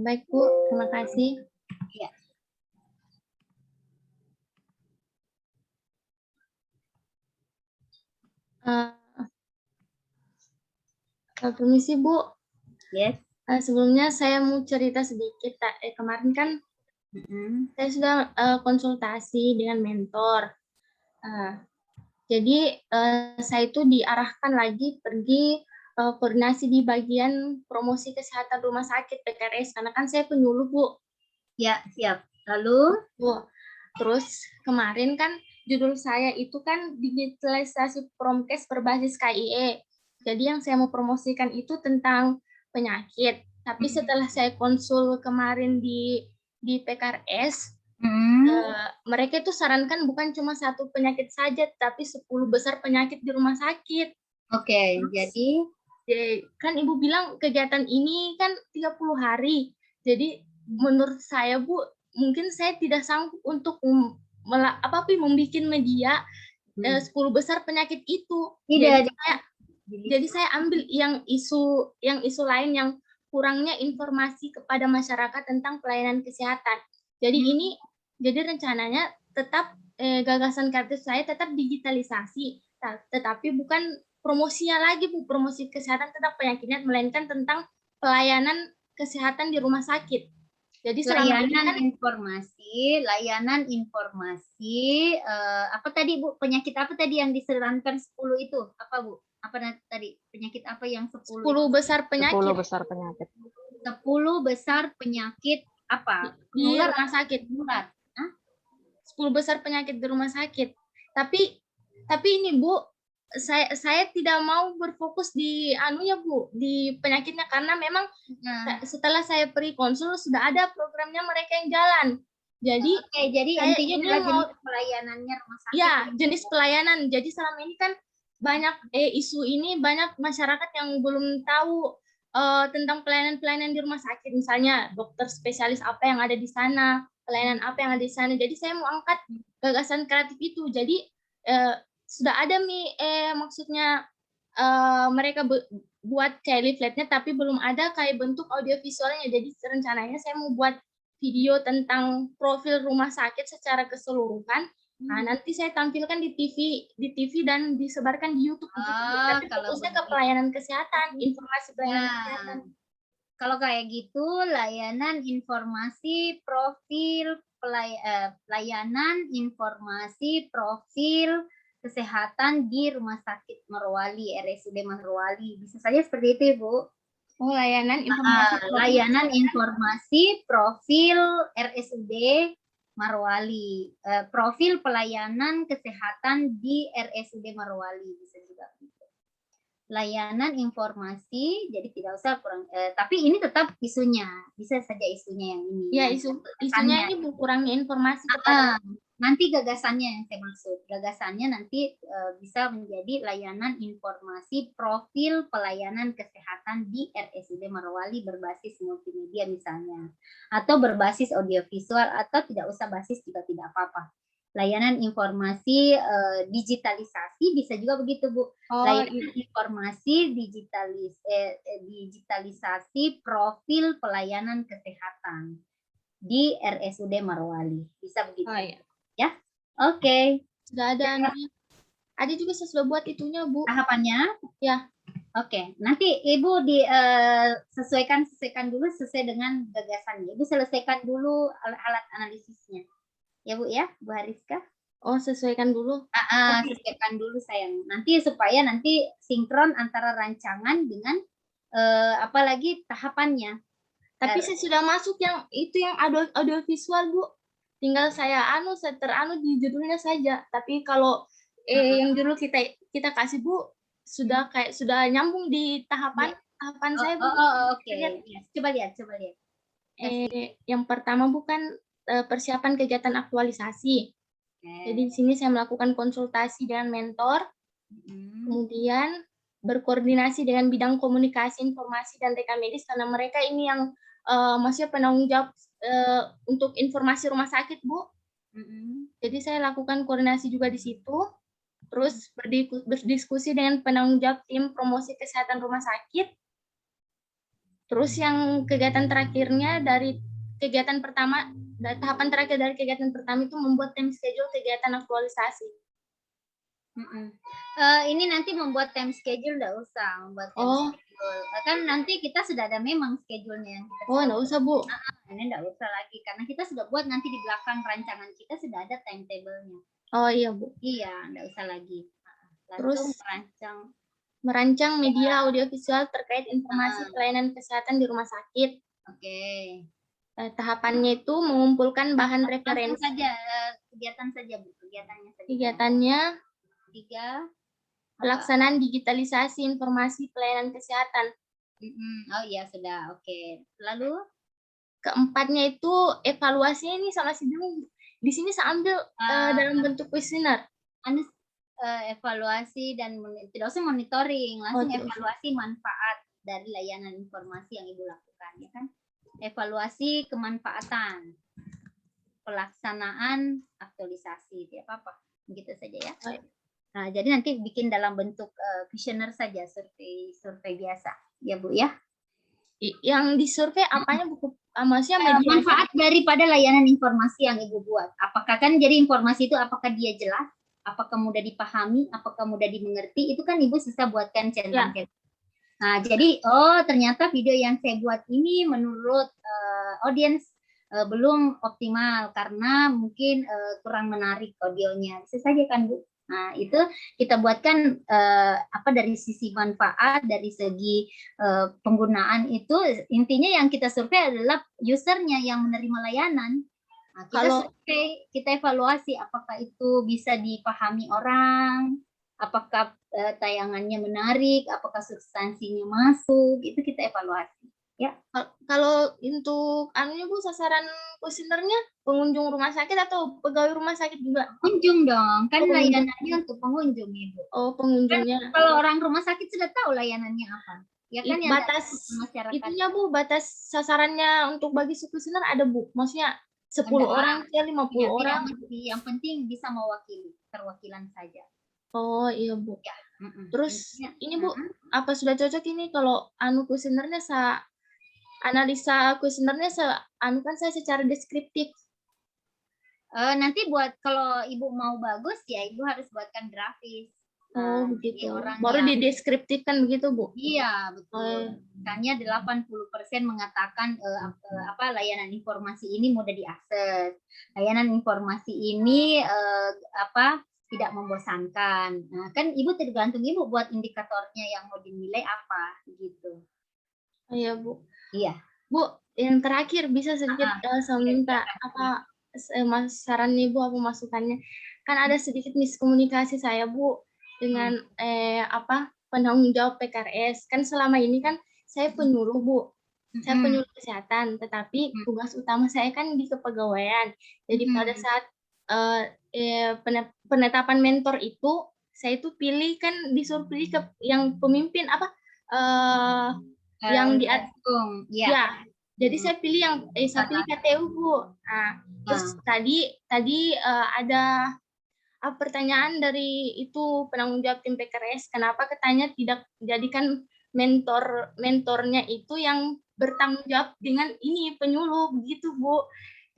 Baik Bu, terima kasih. Ya. Permisi Bu. Yes. Sebelumnya saya mau cerita sedikit. Kemarin kan saya sudah konsultasi dengan mentor. Jadi saya itu diarahkan lagi pergi koordinasi di bagian promosi kesehatan rumah sakit PKRS, karena kan saya penyuluh, Bu. Ya, siap. Lalu? Terus kemarin kan judul saya itu kan digitalisasi Promkes berbasis KIE. Jadi yang saya mau promosikan itu tentang penyakit. Tapi setelah saya konsul kemarin di PKRS, mereka itu sarankan bukan cuma satu penyakit saja, tapi 10 besar penyakit di rumah sakit. Oke, jadi kan Ibu bilang kegiatan ini kan 30 hari. Jadi menurut saya, Bu, mungkin saya tidak sanggup untuk membuat media 10 besar penyakit itu. Jadi saya ambil yang isu lain yang kurangnya informasi kepada masyarakat tentang pelayanan kesehatan. Jadi rencananya tetap gagasan kartu saya tetap digitalisasi, tetapi bukan promosinya lagi, Bu, promosi kesehatan tentang penyakitnya, melainkan tentang pelayanan kesehatan di rumah sakit. Jadi layanan informasi, apa tadi Bu, penyakit apa tadi yang disarankan 10 itu? Apa Bu? Apa tadi? Penyakit apa yang 10? 10 besar penyakit. 10 besar penyakit. 10 besar penyakit apa? Di rumah sakit. 10 besar penyakit di rumah sakit. Tapi ini Bu, saya tidak mau berfokus di Bu, di penyakitnya, karena memang setelah saya pergi konsul sudah ada programnya mereka yang jalan. Jadi intinya adalah jenis pelayanannya rumah sakit. Ya, jenis pelayanan. Jadi selama ini kan banyak isu ini banyak masyarakat yang belum tahu tentang pelayanan-pelayanan di rumah sakit, misalnya dokter spesialis apa yang ada di sana, pelayanan apa yang ada di sana. Jadi saya mau angkat gagasan kreatif itu. Jadi sudah ada maksudnya mereka buat kayak leafletnya, tapi belum ada kayak bentuk audiovisualnya. Jadi rencananya saya mau buat video tentang profil rumah sakit secara keseluruhan. Nah, nanti saya tampilkan di TV dan disebarkan di YouTube. Tapi kalau fokusnya ke begitu. pelayanan kesehatan, informasi pelayanan kesehatan. Kalau kayak gitu, layanan informasi profil pelayanan informasi profil kesehatan di Rumah Sakit Morowali, RSUD Morowali. Bisa saja seperti itu, Ibu. Oh, layanan informasi layanan informasi profil RSUD Morowali, profil pelayanan kesehatan di RSUD Morowali, bisa juga gitu. Layanan informasi, jadi tidak usah kurang, tapi ini tetap isunya, bisa saja isunya yang ini. Ya, isunya ini kurangnya informasi kepada nanti gagasannya yang saya maksud. Gagasannya nanti bisa menjadi layanan informasi profil pelayanan kesehatan di RSUD Morowali berbasis multimedia misalnya. Atau berbasis audiovisual atau tidak usah basis juga tidak apa-apa. Layanan informasi digitalisasi bisa juga begitu, Bu. Layanan informasi digitalisasi profil pelayanan kesehatan di RSUD Morowali. Bisa begitu. Oh, iya. Ya, oke. Sudah ada. Ada juga saya sudah buat itunya, Bu. Tahapannya? Ya. Oke. Nanti Ibu sesuaikan dulu sesuai dengan gagasannya. Ibu selesaikan dulu alat analisisnya. Ya, Bu ya, Bu Hariska. Oh, sesuaikan dulu. Sesuaikan dulu sayang. Nanti supaya nanti sinkron antara rancangan dengan apalagi tahapannya. Tapi saya sudah masuk yang audio visual, Bu. Tinggal saya di judulnya saja. Tapi kalau yang judul kita kasih, Bu, sudah nyambung di tahapan saya, Bu. Oke. Coba lihat. Yang pertama bukan persiapan kegiatan aktualisasi. Jadi di sini saya melakukan konsultasi dengan mentor. Kemudian berkoordinasi dengan bidang komunikasi, informasi dan rekam medis karena mereka ini yang maksudnya penanggung jawab untuk informasi rumah sakit, Bu. Jadi saya lakukan koordinasi juga di situ. Terus berdiskusi dengan penanggung jawab tim promosi kesehatan rumah sakit. Terus yang kegiatan terakhirnya dari kegiatan pertama, tahapan terakhir dari kegiatan pertama itu membuat time schedule kegiatan aktualisasi. Ini nanti membuat time schedule enggak usah membuat time schedule. Kan nanti kita sudah ada memang schedule-nya. Enggak usah, Bu. Ini enggak usah lagi karena kita sudah buat nanti di belakang rancangan kita sudah ada timetable-nya. Oh iya, Bu. Iya, enggak usah lagi. Terus merancang media audiovisual terkait informasi pelayanan kesehatan di rumah sakit. Oke. Tahapannya itu mengumpulkan bahan referensi. Kegiatan saja, Bu. Kegiatannya 3 pelaksanaan digitalisasi informasi pelayanan kesehatan. Oh iya sudah, oke. Lalu keempatnya itu evaluasinya ini sama si Dung. Di sini saya ambil dalam bentuk kuesioner. Evaluasi dan tidak usah monitoring, langsung evaluasi manfaat dari layanan informasi yang Ibu lakukan, ya kan? Evaluasi kemanfaatan, pelaksanaan aktualisasi, tidak apa-apa, begitu saja ya. Nah, jadi nanti bikin dalam bentuk kuesioner saja, survei biasa, ya Bu ya. Yang disurvei apanya, Bu? Maksudnya manfaat daripada layanan informasi yang Ibu buat. Apakah kan jadi informasi itu apakah dia jelas, apakah mudah dipahami, apakah mudah dimengerti, itu kan Ibu bisa buatkan centang. Nah, jadi ternyata video yang saya buat ini menurut audiens belum optimal karena mungkin kurang menarik audionya. Bisa saja kan, Bu? Nah, itu kita buatkan dari sisi manfaat, dari segi penggunaan itu intinya yang kita survei adalah usernya yang menerima layanan. Nah, kita evaluasi apakah itu bisa dipahami orang, apakah tayangannya menarik, apakah substansinya masuk, itu kita evaluasi. Ya. Kalau untuk Bu, sasaran kuesionernya pengunjung rumah sakit atau pegawai rumah sakit juga? Pengunjung dong, kan layanannya untuk pengunjung, Ibu. Oh, pengunjungnya. Kan kalau orang rumah sakit sudah tahu layanannya apa. Ya kan yang batas masyarakat. itunya Bu, batas sasarannya untuk bagi sekuesioner ada Bu. Maksudnya 10 Ada. orang ya 50 Ya, tidak orang. mesti, yang penting bisa mewakili, perwakilan saja. Oh iya Bu. Ya. Terus Intinya, ini Bu, apa sudah cocok ini kalau kuesionernya analisa kuesionernya kan saya secara deskriptif. nanti buat kalau Ibu mau bagus ya Ibu harus buatkan grafis. Oh jadi begitu. orang Baru yang- dideskriptifkan begitu Bu. Iya, betul. Misalnya 80% mengatakan layanan informasi ini mudah diakses. Layanan informasi ini tidak membosankan. Nah, kan Ibu tergantung Ibu buat indikatornya yang mau dinilai apa gitu. Oh, iya Bu. Iya. Bu, yang terakhir bisa sedikit saya minta saran nih Bu, apa masukannya? Kan ada sedikit miskomunikasi saya Bu dengan penanggung jawab PKRS. Kan selama ini kan saya penyuluh Bu, saya penyuluh kesehatan, tetapi tugas utama saya kan di kepegawaian. Jadi pada saat penetapan mentor itu, saya itu pilih kan disuruh pilih ke yang pemimpin yang di ya. Jadi saya pilih saya pilih KTU Bu. Nah, terus tadi ada pertanyaan dari itu penanggung jawab tim PKRS, kenapa katanya tidak jadikan mentornya itu yang bertanggung jawab dengan ini penyuluh begitu Bu.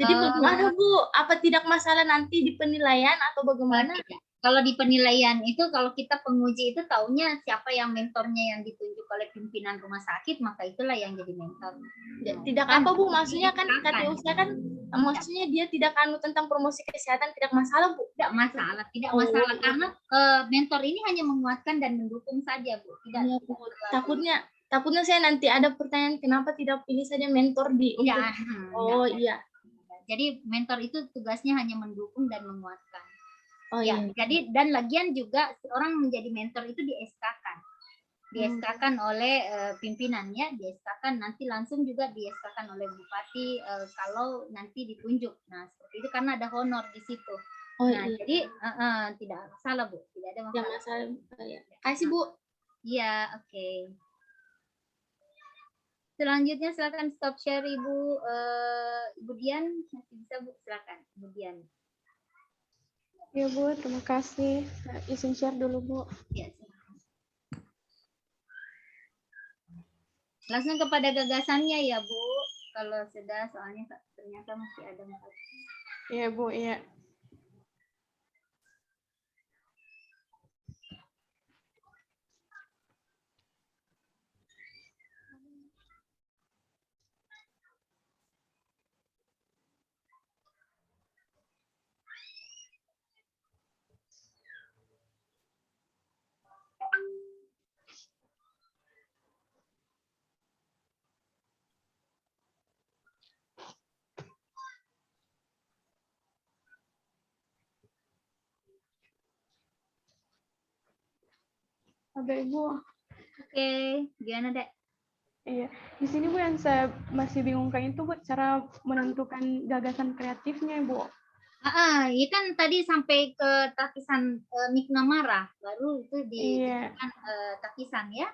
Jadi bagaimana Bu? Apa tidak masalah nanti di penilaian atau bagaimana? Kalau di penilaian itu, kalau kita penguji itu taunya siapa yang mentornya yang ditunjuk oleh pimpinan rumah sakit, maka itulah yang jadi mentor. Tidak apa Bu, maksudnya kan KTU saya kan, maksudnya dia tidak tentang promosi kesehatan, tidak masalah Bu? Tidak masalah, karena mentor ini hanya menguatkan dan mendukung saja Bu. Tidak. Ya, Bu. Takutnya saya nanti ada pertanyaan kenapa tidak pilih saja mentor di iya. Jadi mentor itu tugasnya hanya mendukung dan menguatkan. Oh ya, iya. jadi dan lagian juga orang menjadi mentor itu di-SK-kan oleh pimpinannya, di-SK-kan nanti langsung juga di-SK-kan oleh bupati kalau nanti ditunjuk. Nah, seperti itu karena ada honor di situ. Oh, nah, iya. Jadi tidak masalah Bu, tidak ada masalah. Tidak masalah. Kasih Bu. Iya, oke. Selanjutnya silakan stop share Ibu Dian, masih bisa Bu, silakan Ibu Dian. Ya Bu, terima kasih. Izin share dulu Bu. Ya, langsung kepada gagasannya ya Bu. Kalau sudah, soalnya ternyata masih ada 4. Iya Bu, iya. Ada Ibu. Oke, gimana Dek? Iya, di sini Bu yang saya masih bingungkan itu Bu cara menentukan gagasan kreatifnya Bu. Iya kan tadi sampai ke takisan Mikna Marah, baru itu dijadikan takisan ya.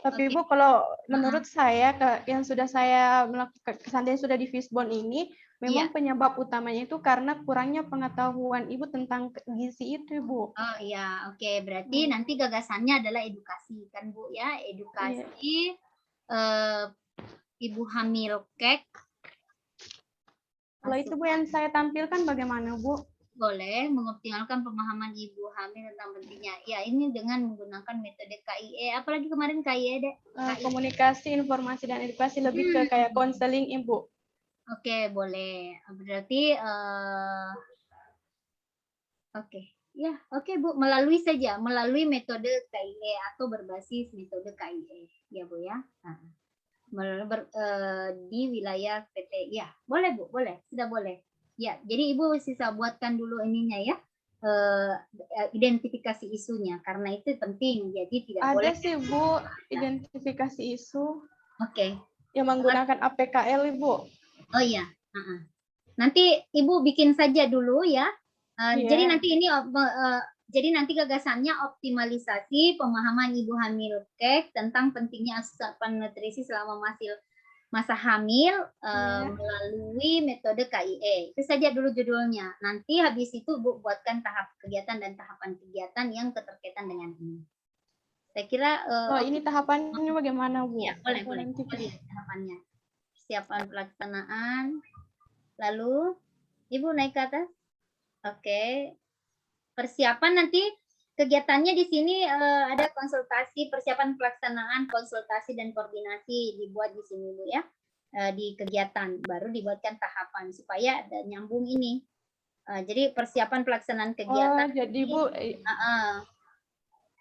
Tapi Bu, kalau menurut saya yang sudah saya melakukan kesandaian sudah di Fishbone ini, memang penyebab utamanya itu karena kurangnya pengetahuan Ibu tentang gizi itu Bu. Oh iya, oke. Berarti nanti gagasannya adalah edukasi kan Bu ya, edukasi ibu hamil kek. Kalau itu Bu yang saya tampilkan bagaimana Bu? Boleh mengoptimalkan pemahaman ibu hamil tentang pentingnya. Ya, ini dengan menggunakan metode KIE. Apalagi kemarin KIE, Dek? Komunikasi, informasi, dan edukasi lebih ke kayak konseling Ibu. Oke, boleh. Berarti, oke Bu. Melalui metode KIE atau berbasis metode KIE. Ya Bu ya. Di wilayah PT. Ya, boleh Bu, boleh. Sudah boleh. Ya, jadi Ibu sisa buatkan dulu ininya ya, identifikasi isunya karena itu penting. Jadi tidak boleh. Ada sih Bu, identifikasi isu. Oke. Yang menggunakan APKL Ibu. Oh iya. Nanti Ibu bikin saja dulu ya. Jadi nanti ini Jadi nanti gagasannya optimalisasi pemahaman ibu hamil KEK tentang pentingnya asupan nutrisi selama masa hamil melalui metode KIE. Itu saja dulu judulnya. Nanti habis itu Bu buatkan tahap kegiatan dan tahapan kegiatan yang keterkaitan dengan ini. Saya kira ini tahapannya bagaimana, Bu? Ya, boleh tahapannya. Persiapan pelaksanaan. Lalu Ibu naik ke atas. Oke. Persiapan nanti kegiatannya di sini ada konsultasi, persiapan pelaksanaan, konsultasi dan koordinasi dibuat di sini Bu ya. Di kegiatan baru dibuatkan tahapan supaya ada nyambung ini. Jadi persiapan pelaksanaan kegiatan. Jadi Bu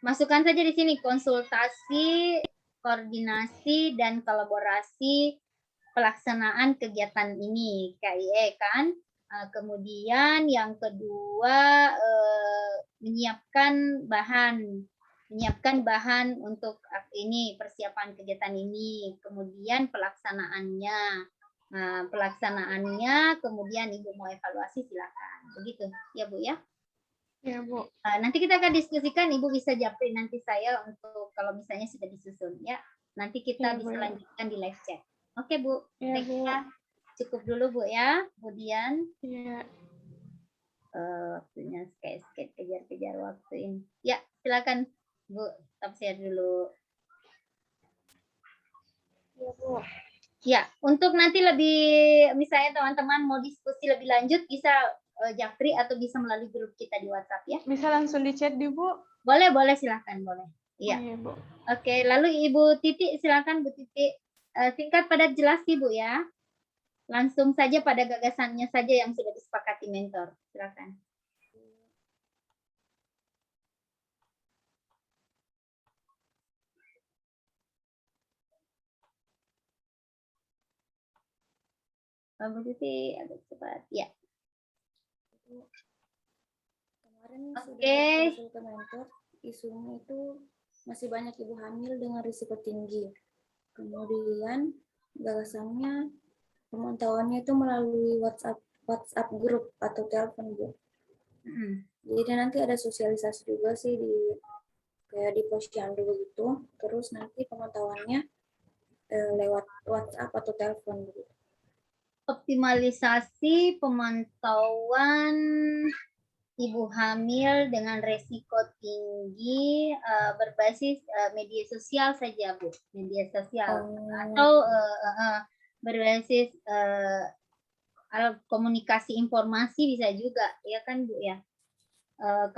masukkan saja di sini konsultasi, koordinasi dan kolaborasi pelaksanaan kegiatan ini KIE kan. Kemudian yang kedua menyiapkan bahan untuk ini persiapan kegiatan ini, kemudian pelaksanaannya, kemudian Ibu mau evaluasi silakan. Begitu ya Bu ya. Ya Bu. Nanti kita akan diskusikan, Ibu bisa japri nanti saya untuk kalau misalnya sudah disusun ya. Nanti kita bisa lanjutkan di live chat. Oke Bu. Ya Bu. Cukup dulu Bu ya, kemudian waktunya skate kejar-kejar waktu ini. Ya, silakan Bu, stop share dulu. Ya Bu. Ya, untuk nanti lebih misalnya teman-teman mau diskusi lebih lanjut bisa japri atau bisa melalui grup kita di WhatsApp ya. Bisa langsung di chat di Bu. Boleh, silakan boleh. Iya. Bu. Oke, lalu Ibu Titi silakan Bu Titi. Singkat padat jelas Ibu ya. Langsung saja pada gagasannya saja yang sudah disepakati mentor. Silakan. Bu Titi agak cepat. Ya. Kemarin sudah usul ke mentor, isunya itu masih banyak ibu hamil dengan risiko tinggi. Kemudian gagasannya pemantauannya itu melalui WhatsApp grup atau telepon Bu. Jadi nanti ada sosialisasi juga sih kayak di posyandu begitu. Terus nanti pemantauannya lewat WhatsApp atau telepon begitu. Optimalisasi pemantauan ibu hamil dengan resiko tinggi berbasis media sosial saja Bu, media sosial atau berbasis komunikasi informasi bisa juga ya kan Bu ya.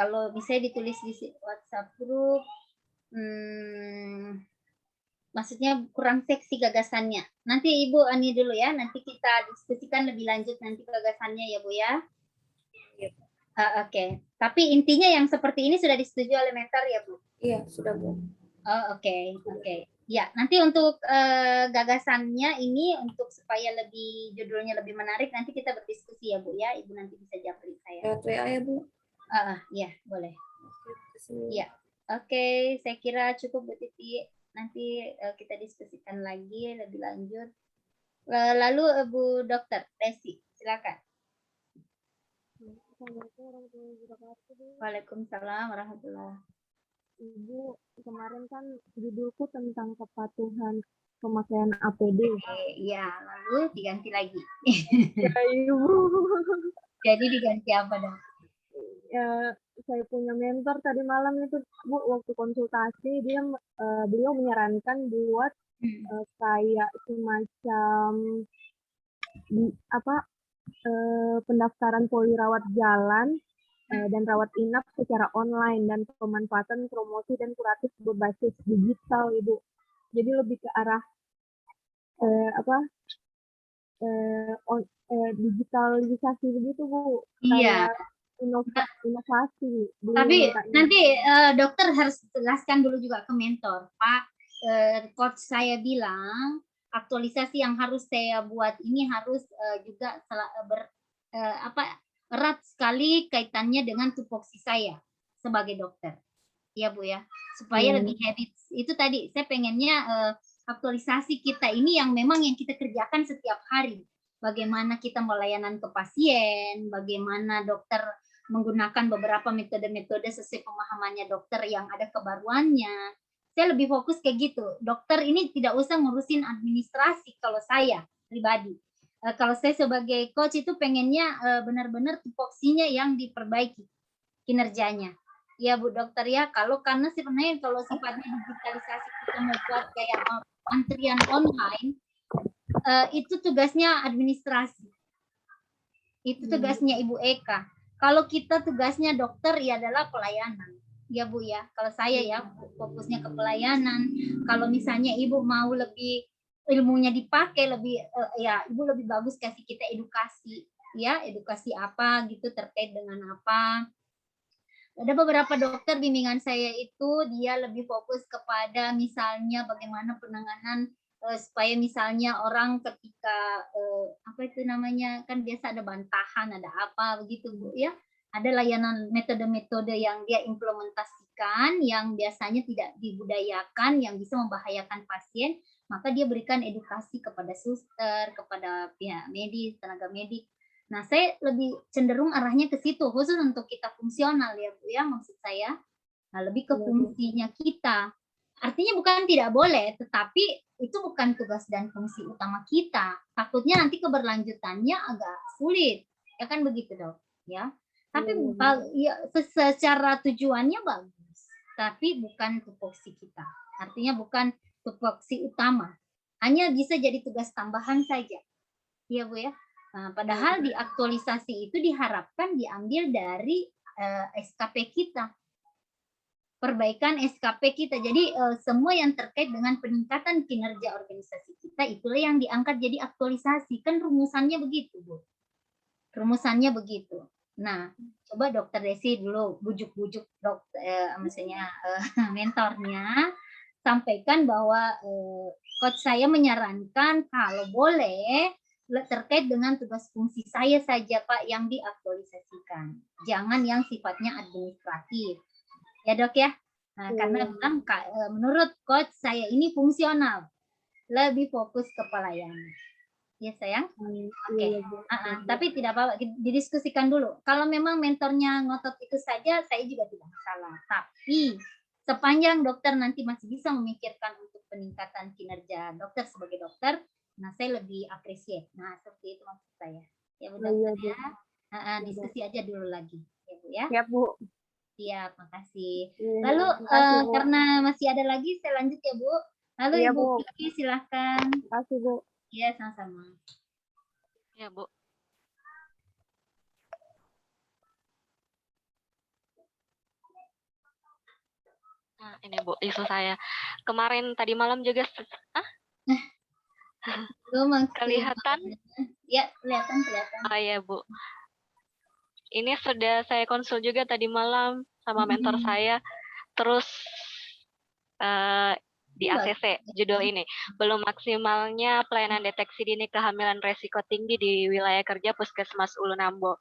Kalau misalnya ditulis di WhatsApp grup, maksudnya kurang seksi gagasannya. Nanti Ibu Ani dulu ya, nanti kita diskusikan lebih lanjut nanti gagasannya ya Bu ya. Oke. Tapi intinya yang seperti ini sudah disetujui oleh mentor ya Bu? Iya, sudah Bu. Oke. Ya, nanti untuk gagasannya ini untuk supaya judulnya lebih menarik nanti kita berdiskusi ya Bu ya. Ibu nanti bisa japri saya. WA ya Bu? Iya, boleh. Iya. Oke, saya kira cukup Bu Titi. Nanti kita diskusikan lagi lebih lanjut. Lalu Bu Dokter Desi, silakan. Waalaikumsalam warahmatullahi. Ibu, kemarin kan judulku tentang kepatuhan pemakaian APD. Iya, lalu diganti lagi. Ya, Ibu. Jadi diganti apa dong? Ya, saya punya mentor tadi malam itu Bu, waktu konsultasi beliau menyarankan buat kayak semacam pendaftaran poli rawat jalan dan rawat inap secara online dan pemanfaatan promosi dan kuratif berbasis digital Ibu. Jadi lebih ke arah digitalisasi begitu Bu. Iya. Inovasi. Tapi nanti dokter harus jelaskan dulu juga ke mentor, Pak. Coach saya bilang aktualisasi yang harus saya buat ini harus juga erat sekali kaitannya dengan tupoksi saya sebagai dokter, ya Bu ya, supaya lebih habit. Itu tadi saya pengennya aktualisasi kita ini yang memang yang kita kerjakan setiap hari. Bagaimana kita melayanan ke pasien, bagaimana dokter menggunakan beberapa metode-metode sesuai pemahamannya dokter yang ada kebaruannya. Saya lebih fokus kayak gitu. Dokter ini tidak usah ngurusin administrasi kalau saya pribadi. Kalau saya sebagai coach itu pengennya benar-benar tupoksinya yang diperbaiki kinerjanya. Ya Bu Dokter ya, karena sebenarnya kalau sifatnya digitalisasi kita mau buat kayak antrian online, itu tugasnya administrasi. Itu tugasnya Ibu Eka. Kalau kita tugasnya dokter ya adalah pelayanan. Ya Bu ya, kalau saya ya fokusnya ke pelayanan. Kalau misalnya Ibu mau lebih ilmunya dipakai lebih ya Ibu lebih bagus kasih kita edukasi ya, edukasi apa gitu terkait dengan apa. Ada beberapa dokter bimbingan saya itu dia lebih fokus kepada misalnya bagaimana penanganan supaya misalnya orang ketika apa itu namanya kan biasa ada bantahan, ada apa begitu Bu ya. Ada layanan metode-metode yang dia implementasikan yang biasanya tidak dibudayakan yang bisa membahayakan pasien, maka dia berikan edukasi kepada suster, kepada pihak medis, tenaga medik. Nah, saya lebih cenderung arahnya ke situ khusus untuk kita fungsional ya Bu ya, maksud saya. Nah, lebih ke fungsinya kita. Artinya bukan tidak boleh, tetapi itu bukan tugas dan fungsi utama kita. Takutnya nanti keberlanjutannya agak sulit. Ya kan begitu, Dok, ya. Tapi ya, secara tujuannya bagus, tapi bukan tupoksi kita. Artinya bukan tupoksi utama. Hanya bisa jadi tugas tambahan saja. Iya, Bu ya. Nah, padahal di aktualisasi itu diharapkan diambil dari SKP kita. Perbaikan SKP kita. Jadi semua yang terkait dengan peningkatan kinerja organisasi kita itulah yang diangkat jadi aktualisasi. Kan rumusannya begitu, Bu. Rumusannya begitu. Nah, coba Dokter Desi dulu bujuk-bujuk maksudnya mentornya sampaikan bahwa coach saya menyarankan kalau boleh terkait dengan tugas fungsi saya saja Pak yang diaktualisasikan. Jangan yang sifatnya administratif. Ya Dok ya. Nah, karena bilang menurut coach saya ini fungsional. Lebih fokus ke pelayanan. Ya sayang. Oke. Tapi tidak apa-apa, didiskusikan dulu. Kalau memang mentornya ngotot itu saja, saya juga tidak masalah. Tapi sepanjang dokter nanti masih bisa memikirkan untuk peningkatan kinerja dokter sebagai dokter, nah saya lebih appreciate. Nah seperti itu maksud saya. Ya Bu Dokter ya. Diskusi aja dulu lagi. Ya Bu ya. Ya Bu. Siap, makasih. Lalu karena masih ada lagi, saya lanjut ya Bu. Lalu ya, Ibu Kiki silahkan. Terima kasih Bu. Iya, sama-sama. Ya, Bu. Nah, ini Bu, isu saya. Kemarin tadi malam juga kelihatan? Ya, kelihatan. Oh iya, Bu. Ini sudah saya konsul juga tadi malam sama mentor saya. Terus di ACC judul ini belum maksimalnya pelayanan deteksi dini kehamilan resiko tinggi di wilayah kerja Puskesmas Ulu Nambo.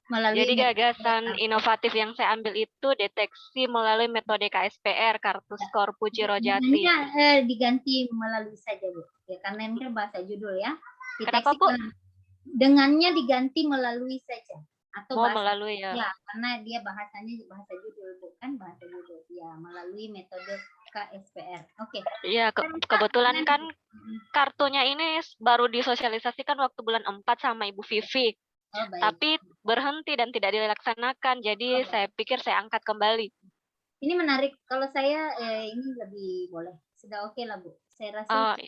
Jadi gagasan inovatif yang saya ambil itu deteksi melalui metode KSPR, kartu skor Puji Rojati. Diganti melalui saja Bu, ya karena ini kan bahasa judul ya. Deteksi kenapa Bu? Dengannya diganti melalui saja. Atau melalui ya. Ya, karena dia bahasanya bahasa judul bukan bahasa judul. Ya, melalui metode KSPR. Oke. Iya, kebetulan kan kartunya ini baru disosialisasikan waktu bulan 4 sama Ibu Vivi. Tapi berhenti dan tidak dilaksanakan. Jadi saya pikir saya angkat kembali. Ini menarik. Kalau saya ini lebih boleh. Sudah oke lah Bu. Saya rasa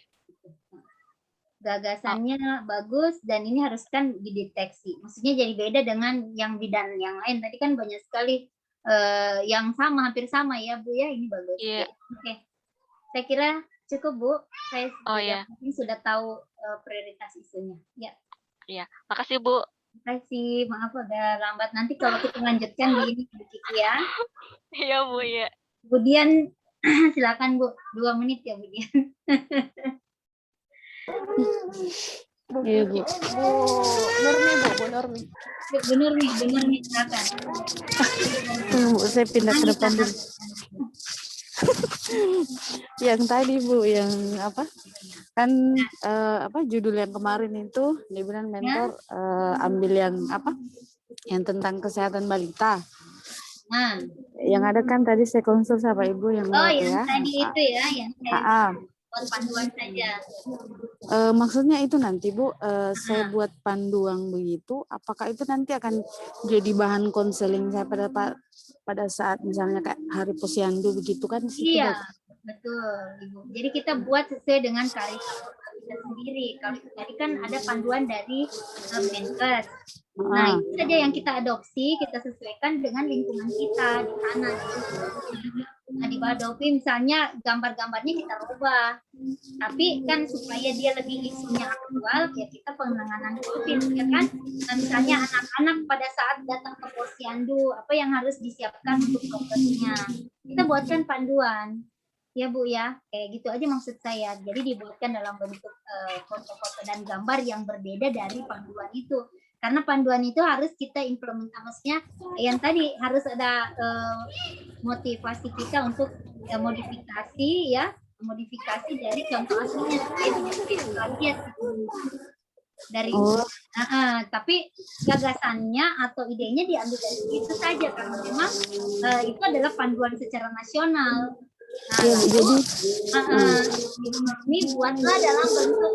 gagasannya bagus dan ini harus kan dideteksi. Maksudnya jadi beda dengan yang bidan yang lain. Tadi kan banyak sekali yang sama, hampir sama ya Bu ya. Ini bagus. Iya. Oke. Saya kira cukup Bu. Saya sudah tahu prioritas isunya. Ya. Iya. Makasih Bu. Terima kasih. Maaf agak lambat. Nanti kalau kita lanjutkan di ini Bu Kiki ya. Iya Bu ya. Kemudian silakan Bu. 2 menit ya Bu Dian. Iya Bu. Bu Nurmi. Silakan. Bu, saya pindah ke depan dulu. Yang tadi Bu, yang apa? Kan judul yang kemarin itu dia bilang mentor ambil yang apa? yang tentang kesehatan balita. Nah, Yang ada kan tadi saya konsul sama Ibu yang oh lewat yang ya. tadi itu ya, yang saya buat panduan saja. Maksudnya itu nanti Bu, saya buat panduan begitu, apakah itu nanti akan jadi bahan konseling saya pada saat misalnya kayak Hari Posyandu begitu kan? Iya, betul Ibu. Jadi kita buat sesuai dengan kearifan lokal kita sendiri. Kalau tadi kan ada panduan dari Menkes. Nah, itu saja yang kita adopsi, kita sesuaikan dengan lingkungan kita di sana. Nah, di Badopi misalnya gambar-gambarnya kita rubah. Tapi kan supaya dia lebih isunya aktual, ya kita penanganan COVID, ya kan? Nah, misalnya anak-anak pada saat datang ke Posyandu, apa yang harus disiapkan untuk prokesnya. Kita buatkan panduan. Ya Bu ya, kayak gitu aja maksud saya. Jadi dibuatkan dalam bentuk foto-foto dan gambar yang berbeda dari panduan itu. Karena panduan itu harus kita implementasinya yang tadi harus ada motivasi kita untuk modifikasi ya, modifikasi dari contoh aslinya dari tapi gagasannya atau idenya diambil dari itu saja karena memang itu adalah panduan secara nasional. Nah, jadi ini buatlah dalam bentuk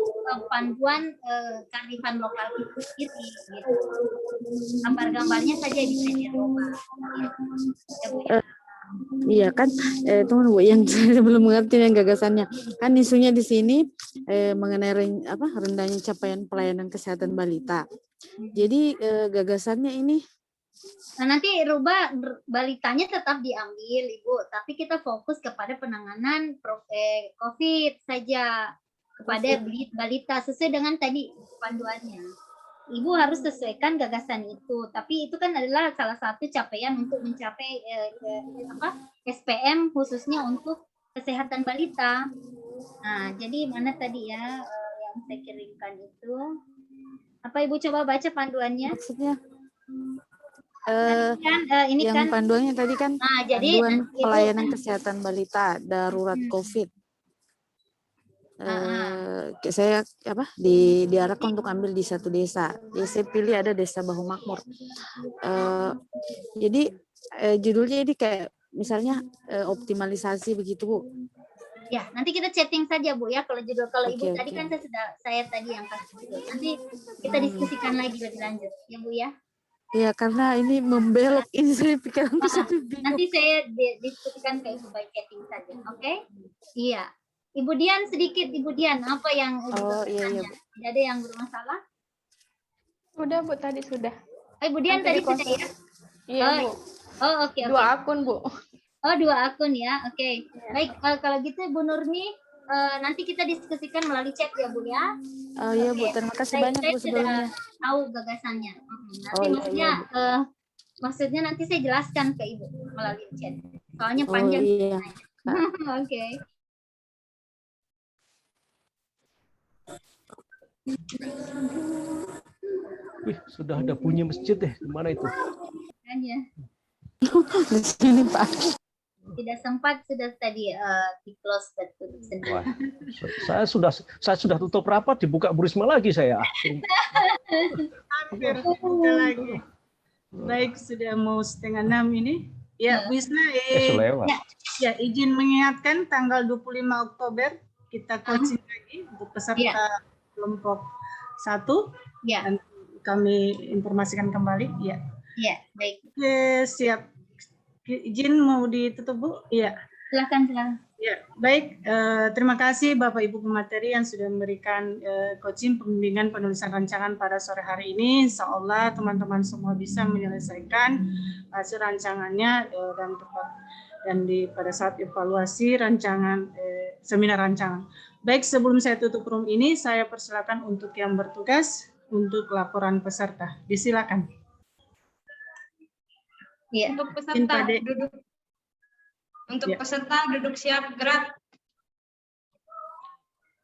panduan kearifan lokal itu sendiri gitu. Gambar-gambarnya saja bisa dirubah. Iya kan, teman Bu yang saya belum mengerti yang gagasannya. Kan isunya di sini mengenai rendahnya capaian pelayanan kesehatan balita. Jadi gagasannya ini. Nah, nanti rubah balitanya tetap diambil Ibu, tapi kita fokus kepada penanganan COVID saja kepada balita sesuai dengan tadi panduannya. Ibu harus sesuaikan gagasan itu, tapi itu kan adalah salah satu capaian untuk mencapai SPM khususnya untuk kesehatan balita. Nah, jadi mana tadi ya yang saya kirimkan itu? Apa Ibu coba baca panduannya? Maksudnya ini yang kan panduannya tadi kan jadi panduan pelayanan kesehatan balita darurat COVID. Saya diarahkan untuk ambil di satu desa. Jadi saya pilih ada Desa Bahu Makmur. Jadi judulnya ini kayak misalnya optimalisasi begitu Bu. Ya, nanti kita chatting saja Bu ya kalau judul. Kalau Ibu tadi kan saya tadi yang kasih judul. Nanti kita diskusikan lagi lebih lanjut ya Bu ya. Iya, karena ini membelok ini saya pikir nanti saya diskusikan ke Ibu by chatting saja, oke? Iya. Ibu Dian sedikit, Ibu Dian, apa yang iya. Tidak ada yang bermasalah? Udah Bu, tadi sudah. Ibu Dian tadi sudah ya? Iya Bu. Oh oke. 2 akun Bu. Oh 2 akun ya, oke. Baik, kalau gitu Bu Nurmi, nanti kita diskusikan melalui chat ya Bu ya. Oh iya Bu, terima kasih banyak Bu sebelumnya. Tahu gagasannya. Nanti maksudnya nanti saya jelaskan ke Ibu melalui chat. Soalnya panjang. Iya. Oke. Wih, sudah ada bunyi masjid deh. Di mana itu? Hanya. Di sini Pak. Tidak sempat sudah tadi di close betul sendiri. Wah, saya sudah tutup rapat, dibuka Bu Risma lagi saya. Hampir lagi. Baik, sudah mau 5:30 ini. Ya, Bu Isna, ya izin mengingatkan tanggal 25 Oktober kita coaching lagi untuk peserta kelompok 1. Ya. Nanti kami informasikan kembali. Ya. Ya, baik. Oke, siap. Izin mau ditutup Bu? Iya. Silakan. Ya, baik. Terima kasih Bapak Ibu pemateri yang sudah memberikan coaching pembimbingan penulisan rancangan pada sore hari ini. Insya Allah teman-teman semua bisa menyelesaikan hasil rancangannya pada saat evaluasi rancangan seminar rancangan. Baik, sebelum saya tutup room ini, saya persilakan untuk yang bertugas untuk laporan peserta. Disilakan. Ya. Untuk peserta duduk. Untuk peserta duduk siap gerak.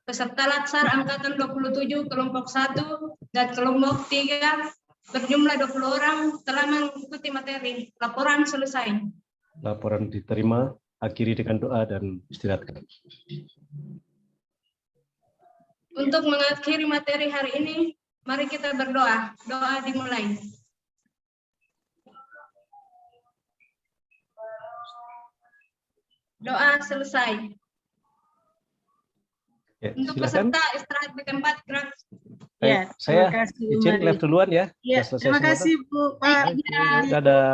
Peserta Latsar angkatan 27 kelompok 1 dan kelompok 3 berjumlah 20 orang telah mengikuti materi. Laporan selesai. Laporan diterima, akhiri dengan doa dan istirahatkan. Untuk mengakhiri materi hari ini, mari kita berdoa. Doa dimulai. Doa selesai. Ya, Untuk silakan. peserta istirahat di tempat gerak. Ya, Saya terima kasih, Bu izin Mari. live duluan ya. Ya, Sudah selesai terima semua, kasih Bu Pak. Dadah.